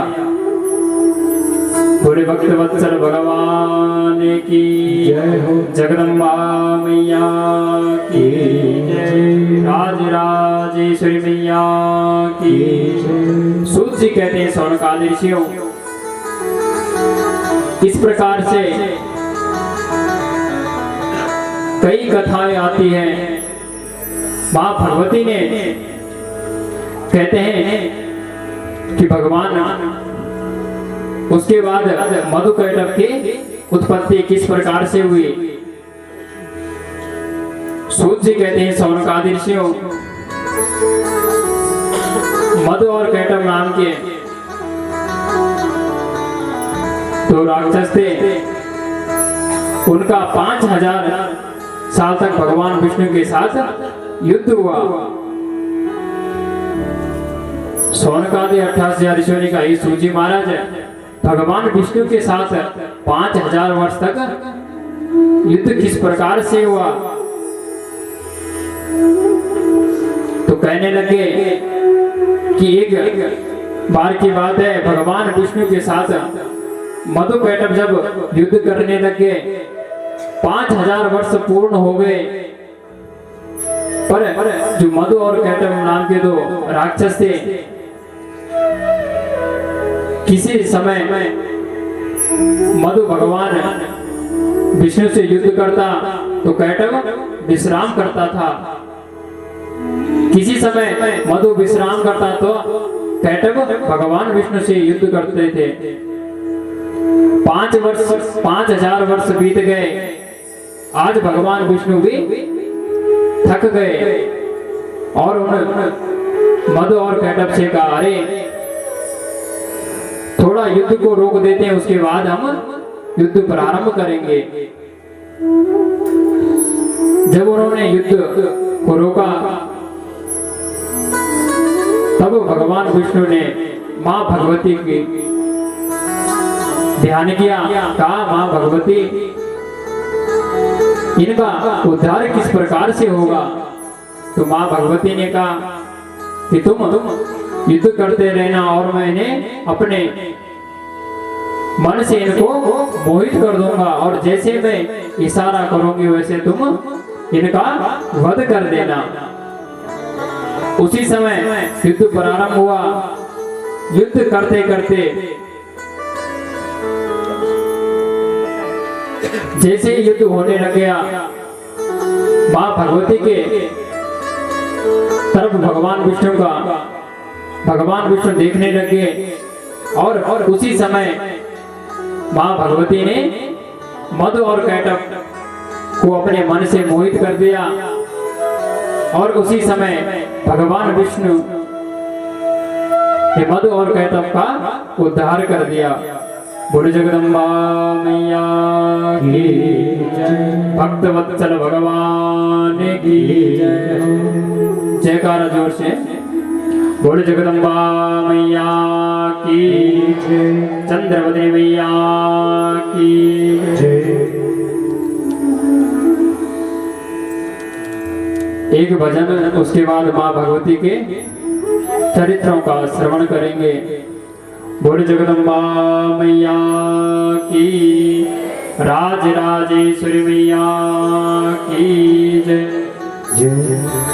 बोले भक्त वत्सल भगवान की जय हो, जगदम्बा मैया की जय, राजराजेश्वरी मैया की जय। सूत जी कहते हैं, सौनकादि ऋषियों, इस प्रकार से कई कथाएं आती हैं। माँ भगवती ने कहते हैं कि भगवान उसके बाद मधुकैटभ की उत्पत्ति किस प्रकार से हुई। सूत जी कहते हैं, सौनकादि ऋषियों, मधु और कैटभ नाम के दो राक्षस थे। उनका 5000 साल तक भगवान विष्णु के साथ युद्ध हुआ। सौनकादि 88 ऋषियों ने कहा, सूत जी महाराज, भगवान विष्णु के साथ 5000 वर्ष तक युद्ध किस प्रकार से हुआ? तो कहने लगे कि एक बार की बात है, भगवान विष्णु के साथ मधुकैटभ जब युद्ध करने लगे, 5000 वर्ष पूर्ण हो गए पर जो मधु और कैटभ नाम के दो राक्षस थे, किसी समय मधु भगवान विष्णु से युद्ध करता तो कैटभ विश्राम करता था। किसी समय मधु विश्राम करता तो कैटभ भगवान विष्णु से युद्ध करते थे। 5000 वर्ष बीत गए। आज भगवान विष्णु भी थक गए और उन्होंने मधु और कैटभ से कहा, अरे थोड़ा युद्ध को रोक देते हैं, उसके बाद हम युद्ध प्रारंभ करेंगे। जब उन्होंने युद्ध को रोका तब भगवान विष्णु ने मां भगवती की ध्यान किया, कहा मां भगवती इनका उद्धार किस प्रकार से होगा। तो मां भगवती ने कहा कि तुम युद्ध करते रहना और मैं इन्हें अपने मन से इनको मोहित कर दूंगा और जैसे मैं इशारा करूंगी वैसे तुम इनका वध कर देना। उसी समय युद्ध प्रारंभ हुआ। युद्ध करते करते जैसे युद्ध होने लग गया, मां भगवती के तरफ भगवान विष्णु देखने लगे और उसी समय मां भगवती ने मधु और कैटभ को अपने मन से मोहित कर दिया और उसी समय भगवान विष्णु ने मधु और कैटभ का उद्धार कर दिया। बोलो जगदम्बा मैया की जय, भक्त वत्सल भगवान की जय। जयकारा जोर से। बोलो जगदम्बा मैया की जय, चंद्रवती मैया की जय। एक भजन, उसके बाद मां भगवती के चरित्रों का श्रवण करेंगे। बोलो जगदम्बा मैया की, राज राजेश्वरी मैया की जय जय।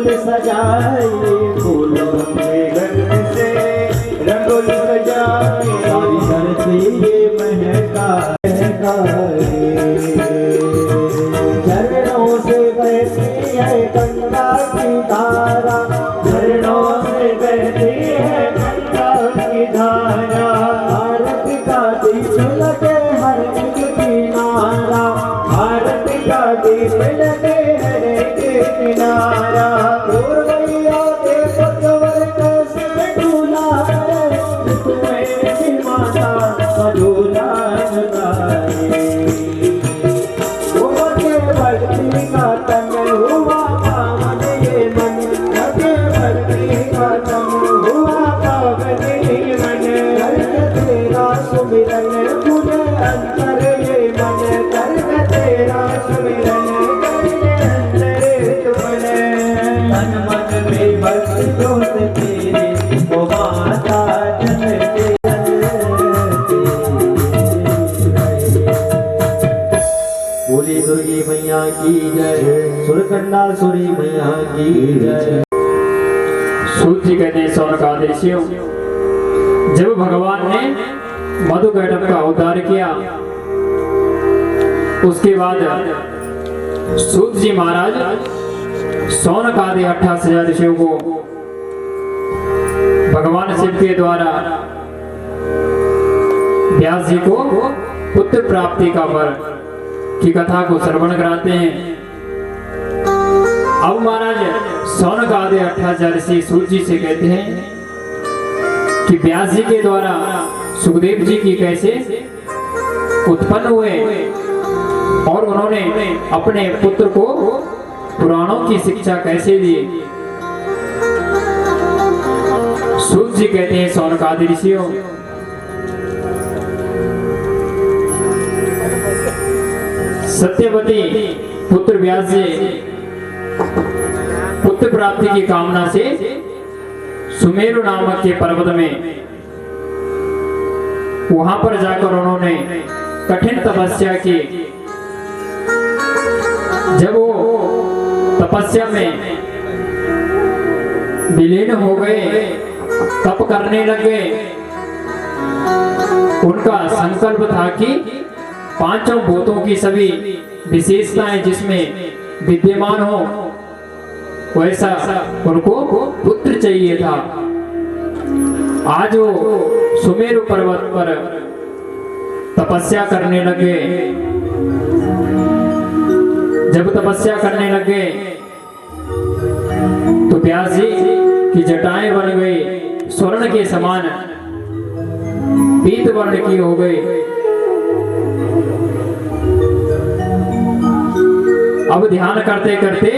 फूल सजाए, फूलों के गंध से रंगोली सजाए, सारी धरती ये महकाए। झरनों से बहती है गंगा की धारा, झरनों से बहती है गंगा की धारा, भारत का दीप लगे हर एक किनारा, भारत का दीप लगे हर एक किनारा। पूर्वैया के पतवर कैसे डूला है, तुम्हें माता मधुरा लगाए। भक्ति का तन हुआ पावन ये मन, लगे भक्ति का तन हुआ पावन ये मन, करके तेरा सुमिरन पूरे अंतर ये मन, करके तेरा सुमिरन पूरे अंतर तुमन। मन मन में भक्ति जोत तेरे ओ माता जनते। बोली दुर्गी मैया की जय, सुरकंडासुरी मैया की जय। सूत जी कहते हैं सौनकादिशियों, जब भगवान ने मधु कैटभ का अवतार किया, उसके बाद सूत जी महाराज सौनकादि 88 ऋषियों को भगवान शिव के द्वारा व्यास जी को पुत्र प्राप्ति का वर की कथा को श्रवण कराते हैं। अब महाराज सौनकादि 88 ऋषि सूत जी से कहते हैं कि व्यास जी के द्वारा सुखदेव जी की कैसे उत्पन्न हुए और उन्होंने अपने पुत्र को पुराणों की शिक्षा कैसे दी। सूत जी कहते हैं सौनकादि ऋषियों, सत्यवती पुत्र व्यास जी पुत्र प्राप्ति की कामना से सुमेरु नामक के पर्वत में वहां पर जाकर उन्होंने कठिन तपस्या की। जब वो तपस्या में विलीन हो गए, तप करने लगे, उनका संकल्प था कि पांचों भूतों की सभी विशेषताएं जिसमें विद्यमान हो वैसा उनको पुत्र चाहिए था। आज वो सुमेरु पर्वत पर तपस्या करने लगे। जब तपस्या करने लगे तो व्यास जी की जटाएं बन गई स्वर्ण के समान, पीत वर्ण की हो गई। अब ध्यान करते करते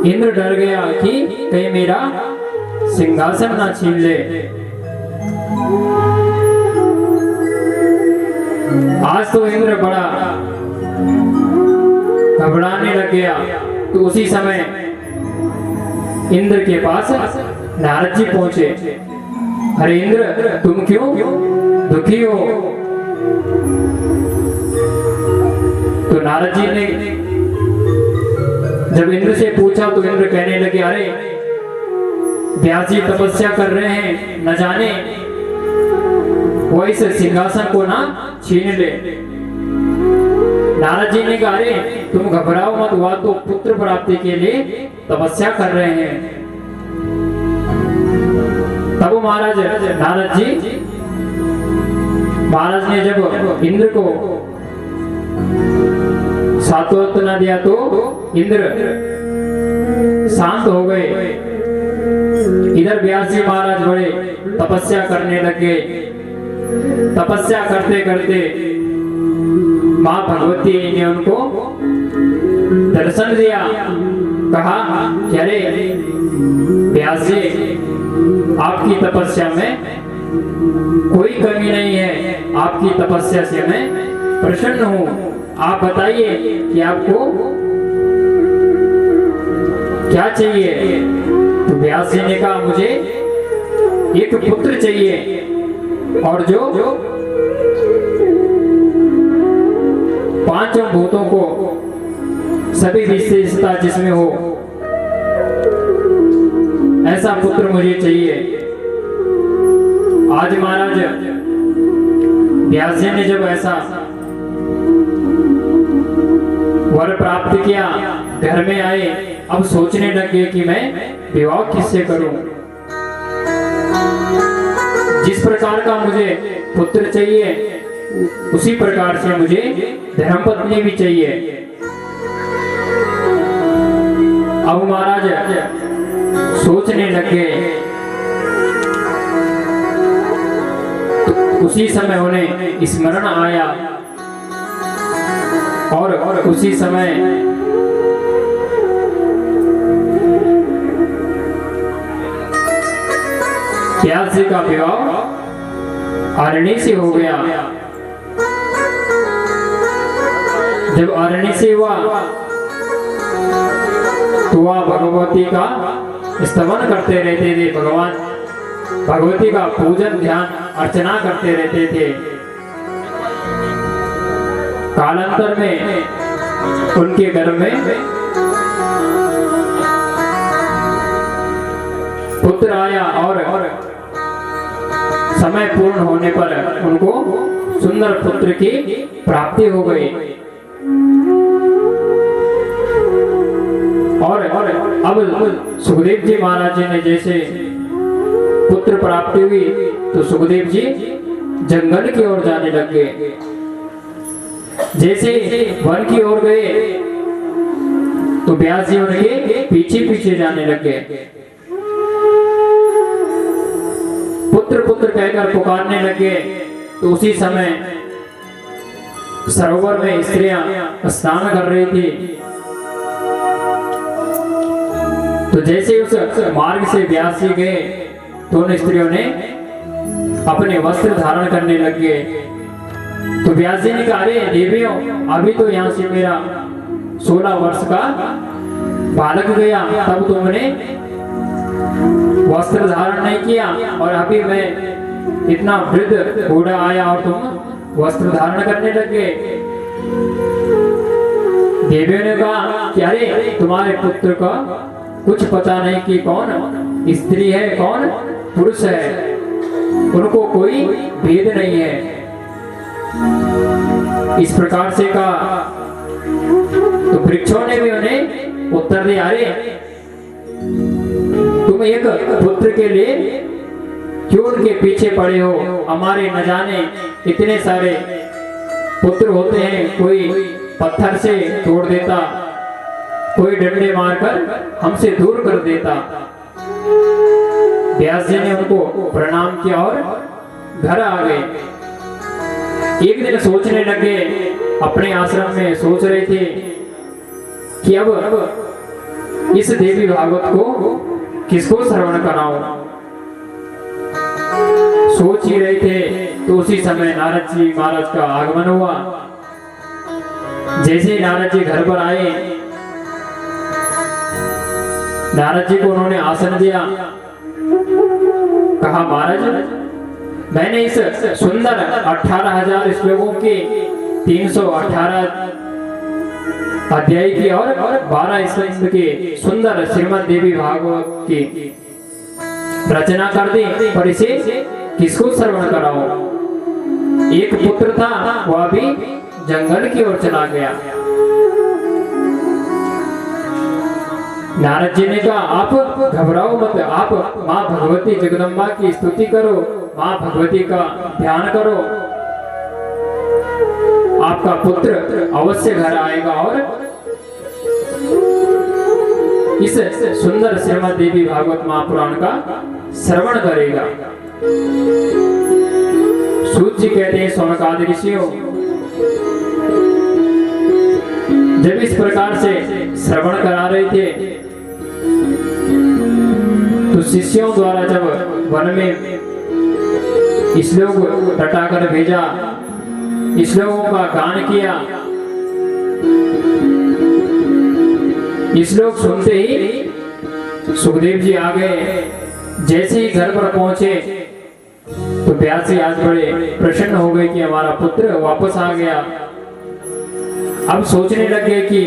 इंद्र डर गया कि कहीं मेरा सिंहासन ना छीन ले। आज तो इंद्र बड़ा घबराने लग गया। तो उसी समय इंद्र के पास नारद जी पहुंचे। अरे इंद्र, तुम क्यों दुखी हो? तो नारद जी ने जब इंद्र से पूछा तो इंद्र कहने लगे, अरे व्यास जी तपस्या कर रहे हैं, न जाने वो इस सिंहासन को ना छीन ले। नारद जी ने कहा, अरे तुम घबराओ मत, वह तो पुत्र प्राप्ति के लिए तपस्या कर रहे हैं। तब महाराज नारद जी महाराज ने जब इंद्र को सांत्वना दिया तो इंद्र शांत हो गए। इधर व्यास जी महाराज बड़े तपस्या करने लगे। तपस्या करते करते मां भगवती ने उनको दर्शन दिया। कहा कि अरे व्यास जी, आपकी तपस्या में कोई कमी नहीं है, आपकी तपस्या से मैं प्रसन्न हूं। आप बताइए कि आपको क्या चाहिए? तो व्यास जी ने कहा, मुझे एक पुत्र चाहिए और जो पांचों भूतों को सभी विशेषता जिसमें हो, ऐसा पुत्र मुझे चाहिए। आज महाराज व्यास जी ने जब ऐसा वर प्राप्त किया, घर में आए, अब सोचने लगे कि मैं विवाह किससे करूं। जिस प्रकार का मुझे पुत्र चाहिए उसी प्रकार से मुझे धर्मपत्नी भी चाहिए। अब महाराज सोचने लगे, तो उसी समय उन्हें स्मरण आया और उसी समय व्यास जी का विवाह अरण्य से हो गया। जब अरण्य से हुआ तो वह भगवती का स्तवन करते रहते थे, भगवान भगवती का पूजन ध्यान अर्चना करते रहते थे। कालांतर में उनके घर में पुत्र आया और समय पूर्ण होने पर उनको सुंदर पुत्र की प्राप्ति हो गई। और अब सुखदेव जी महाराज जी ने जैसे पुत्र प्राप्ति हुई तो सुखदेव जी जंगल की ओर जाने लग गए। जैसे वन की ओर गए तो व्यास जी उनके पीछे पीछे जाने लग गए। पुत्र पुत्र कहकर पुकारने लगे तो उसी समय सरोवर में स्त्रियां स्नान कर रही थी। तो जैसे उस मार्ग से व्यास जी गए तो उन स्त्रियों ने अपने वस्त्र धारण करने लग गए। तो व्यास जी ने कहा, अरे देवियों, अभी तो यहाँ से मेरा 16 वर्ष का बालक गया, तब तुमने वस्त्र धारण नहीं किया, और अभी मैं इतना वृद्ध बूढ़ा आया और तुम वस्त्र धारण करने लग गए। देवियों ने कहा कि अरे तुम्हारे पुत्र का कुछ पता नहीं कि कौन स्त्री है कौन पुरुष है, उनको कोई भेद नहीं है। इस प्रकार से कहा तो वृक्षों ने भी उन्हें उत्तर दिया, अरे तुम एक पुत्र के लिए क्यों उनके पीछे पड़े हो? हमारे न जाने इतने सारे पुत्र होते हैं, कोई पत्थर से तोड़ देता, कोई डंडे मारकर हमसे दूर कर देता। व्यास जी ने उनको प्रणाम किया और घर आ गए। एक दिन सोचने लगे, अपने आश्रम में सोच रहे थे कि अब इस देवी भागवत को किसको श्रवण कराऊं। सोच ही रहे थे तो उसी समय नारद जी महाराज का आगमन हुआ। जैसे नारद जी घर पर आए, नारद जी को उन्होंने आसन दिया। कहा, महाराज मैंने इस सुंदर 18,000 श्लोकों के 318 अध्याय की और 12 स्कंद के सुंदर श्रीमद् देवी भागवत की रचना कर दी, पर इसे किसको श्रवण कराऊं? एक पुत्र था, वह भी जंगल की ओर चला गया। नारद जी ने कहा, आप घबराओ मत, आप माँ भगवती जगदम्बा की स्तुति करो, माँ भगवती का ध्यान करो, आपका पुत्र अवश्य घर आएगा और इस सुंदर श्रीमद् देवी भागवत महापुराण का श्रवण करेगा। सूत जी कहते हैं, सोमकादि ऋषियों, जब इस प्रकार से श्रवण करा रहे थे तो शिष्यों द्वारा जब वन में श्लोक रटाकर भेजा, श्लोकों का गान किया, श्लोक सुनते ही सुखदेव जी आ गए। जैसे ही घर पर पहुंचे तो व्यास जी आज बड़े प्रसन्न हो गए कि हमारा पुत्र वापस आ गया। अब सोचने लगे कि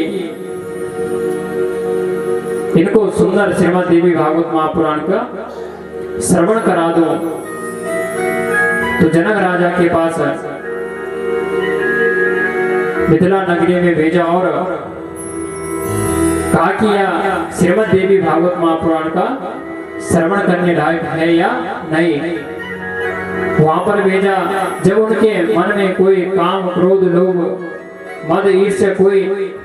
इनको सुंदर श्रीमद देवी भागवत महापुराण का श्रवण करा दो। तो जनक राजा के पास मिथिला नगरी में भेजा और कहा कि यह श्रीमद देवी भागवत महापुराण का श्रवण करने लायक है या नहीं। वहां पर भेजा। जब उनके मन में कोई काम, क्रोध, लोभ, मद, ईर्ष्या, कोई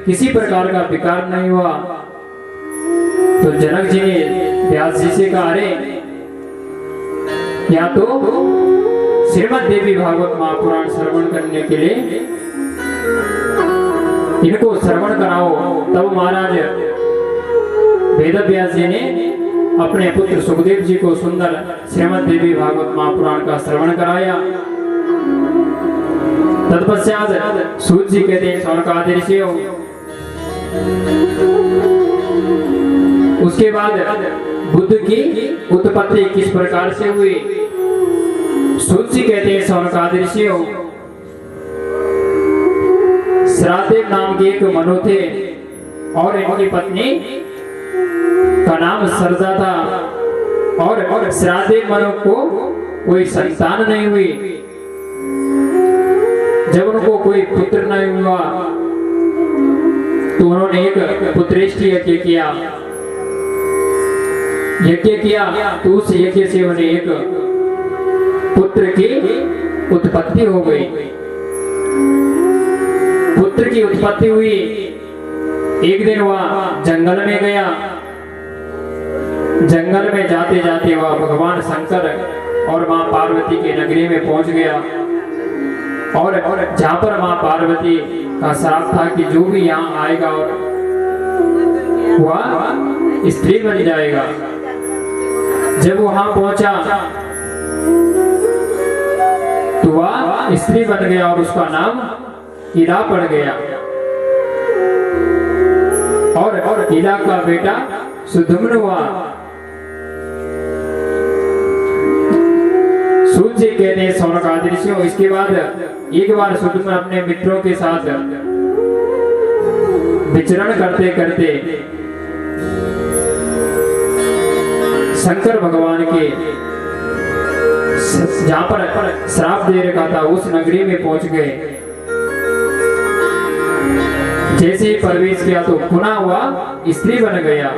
किसी प्रकार का विकार नहीं हुआ, तो जनक जी ने व्यास जी से कहा, अरे या तो श्रीमद देवी भागवत महापुराण श्रवण करने के लिए इनको श्रवण कराओ। तब महाराज वेद व्यास जी ने अपने पुत्र सुखदेव जी को सुंदर श्रीमद देवी भागवत महापुराण का श्रवण कराया। तत्पश्चात सूत जी कहते हैं, सौनकादि ऋषि हो। उसके बाद बुद्ध की उत्पत्ति किस प्रकार से हुई। सूत जी कहते हैं, सौनकादि ऋषि हो। श्रादेव नाम के एक मनु थे और इनकी पत्नी का नाम सरदा था। और श्रादेव मनु को कोई संतान नहीं हुई। जब उनको कोई पुत्र नहीं हुआ तो उन्होंने एक पुत्रेष्टि यज्ञ किया। तो उस यज्ञ से उन्हें एक पुत्र की उत्पत्ति हो गई। पुत्र की उत्पत्ति हुई। एक दिन वह जंगल में गया। जंगल में जाते जाते वह भगवान शंकर और मां पार्वती के नगरी में पहुंच गया। और जहां पर मां पार्वती का श्राप था कि जो भी यहाँ आएगा और वह स्त्री बन जाएगा। जब वहां पहुंचा तो वह स्त्री बन गया और उसका नाम इला पड़ गया। और इला का बेटा सुधुम्न हुआ। सूत जी कहते हैं, सौनकादि ऋषि हो। इसके बाद एक बार सुधुम्न अपने मित्रों के साथ विचरण करते करते शंकर भगवान के जहां पर श्राप दे रखा था उस नगरी में पहुंच गए। जैसे ही प्रवेश किया तो पुनः हुआ स्त्री बन गया।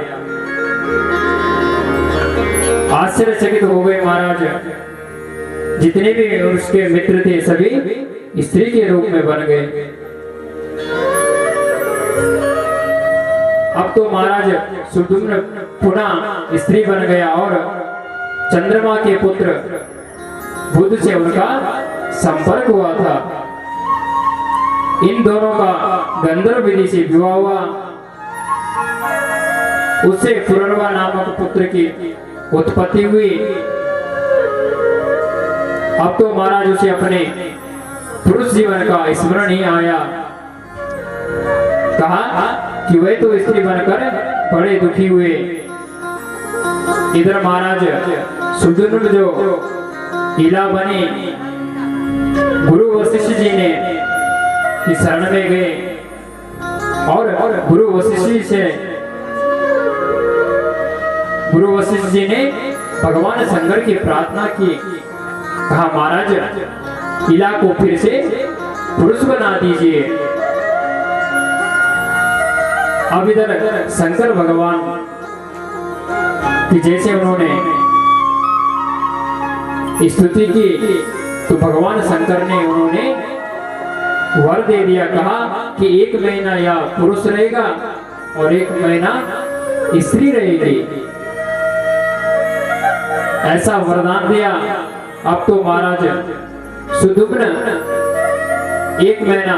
आश्चर्यचकित हो गए महाराज। जितने भी उसके मित्र थे सभी स्त्री के रूप में बन गए। अब तो महाराज सुधुम्न पुनः स्त्री बन गया और चंद्रमा के पुत्र बुध से उनका संपर्क हुआ था। इन दोनों का गंधर्व विधि से विवाह हुआ। उससे पुरनवा नामक पुत्र की उत्पत्ति हुई। अब तो महाराज उसे अपने पुरुष जीवन का स्मरण ही आया। कहा कि वे तो स्त्री बनकर बड़े दुखी हुए। इधर महाराज सुधुम्न जो इला बने, गुरु वशिष्ठ जी ने की शरण में गए और गुरु वशिष्ठ जी ने भगवान शंकर की प्रार्थना की। कहा महाराज इला को फिर से पुरुष बना दीजिए। अब इधर शंकर भगवान की जैसे उन्होंने स्तुति की तो भगवान शंकर ने उन्होंने वर दे दिया। कहा कि 1 महीना या पुरुष रहेगा और 1 महीना स्त्री रहेगी। ऐसा वरदान दिया। अब तो महाराज सुधुम्न 1 महीना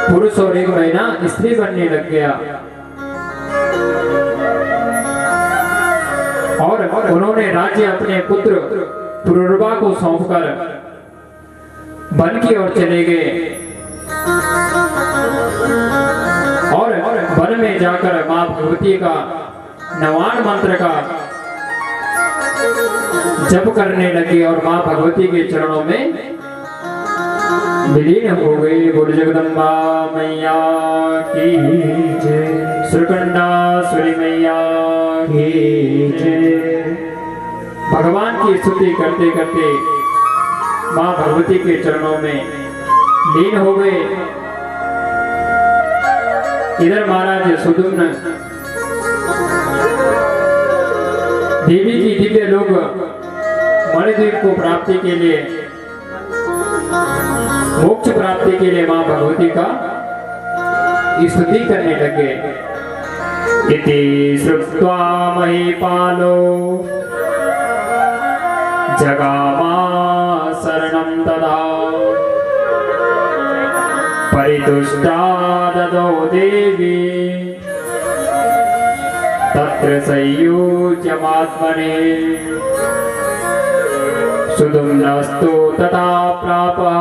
पुरुष और 1 महीना स्त्री बनने लग गया। और उन्होंने राज्य अपने पुत्र पुरुरवा को सौंपकर वन की ओर चले गए। और वन में जाकर मां भगवती का नवान मंत्र का जप करने लगे और मां भगवती के चरणों में विलीन हो गए। बोल जगदम्बा मैया की जय। सुरकंडासुरी मैया की जय। भगवान की स्तुति करते करते मां भगवती के चरणों में लीन हो गए। इधर महाराज सुदुम्न देवी जी दिव्य लोग मणिद्वीप को प्राप्ति के लिए, मोक्ष प्राप्ति के लिए मां भगवती का स्तुति करने लगे। इति श्रुत्वा महीपालो जगामा शरणं तदा परितुष्टा ददौ देवी तत्र संयुज्यमात्मने सुदुम्नस्तु तथा प्रापः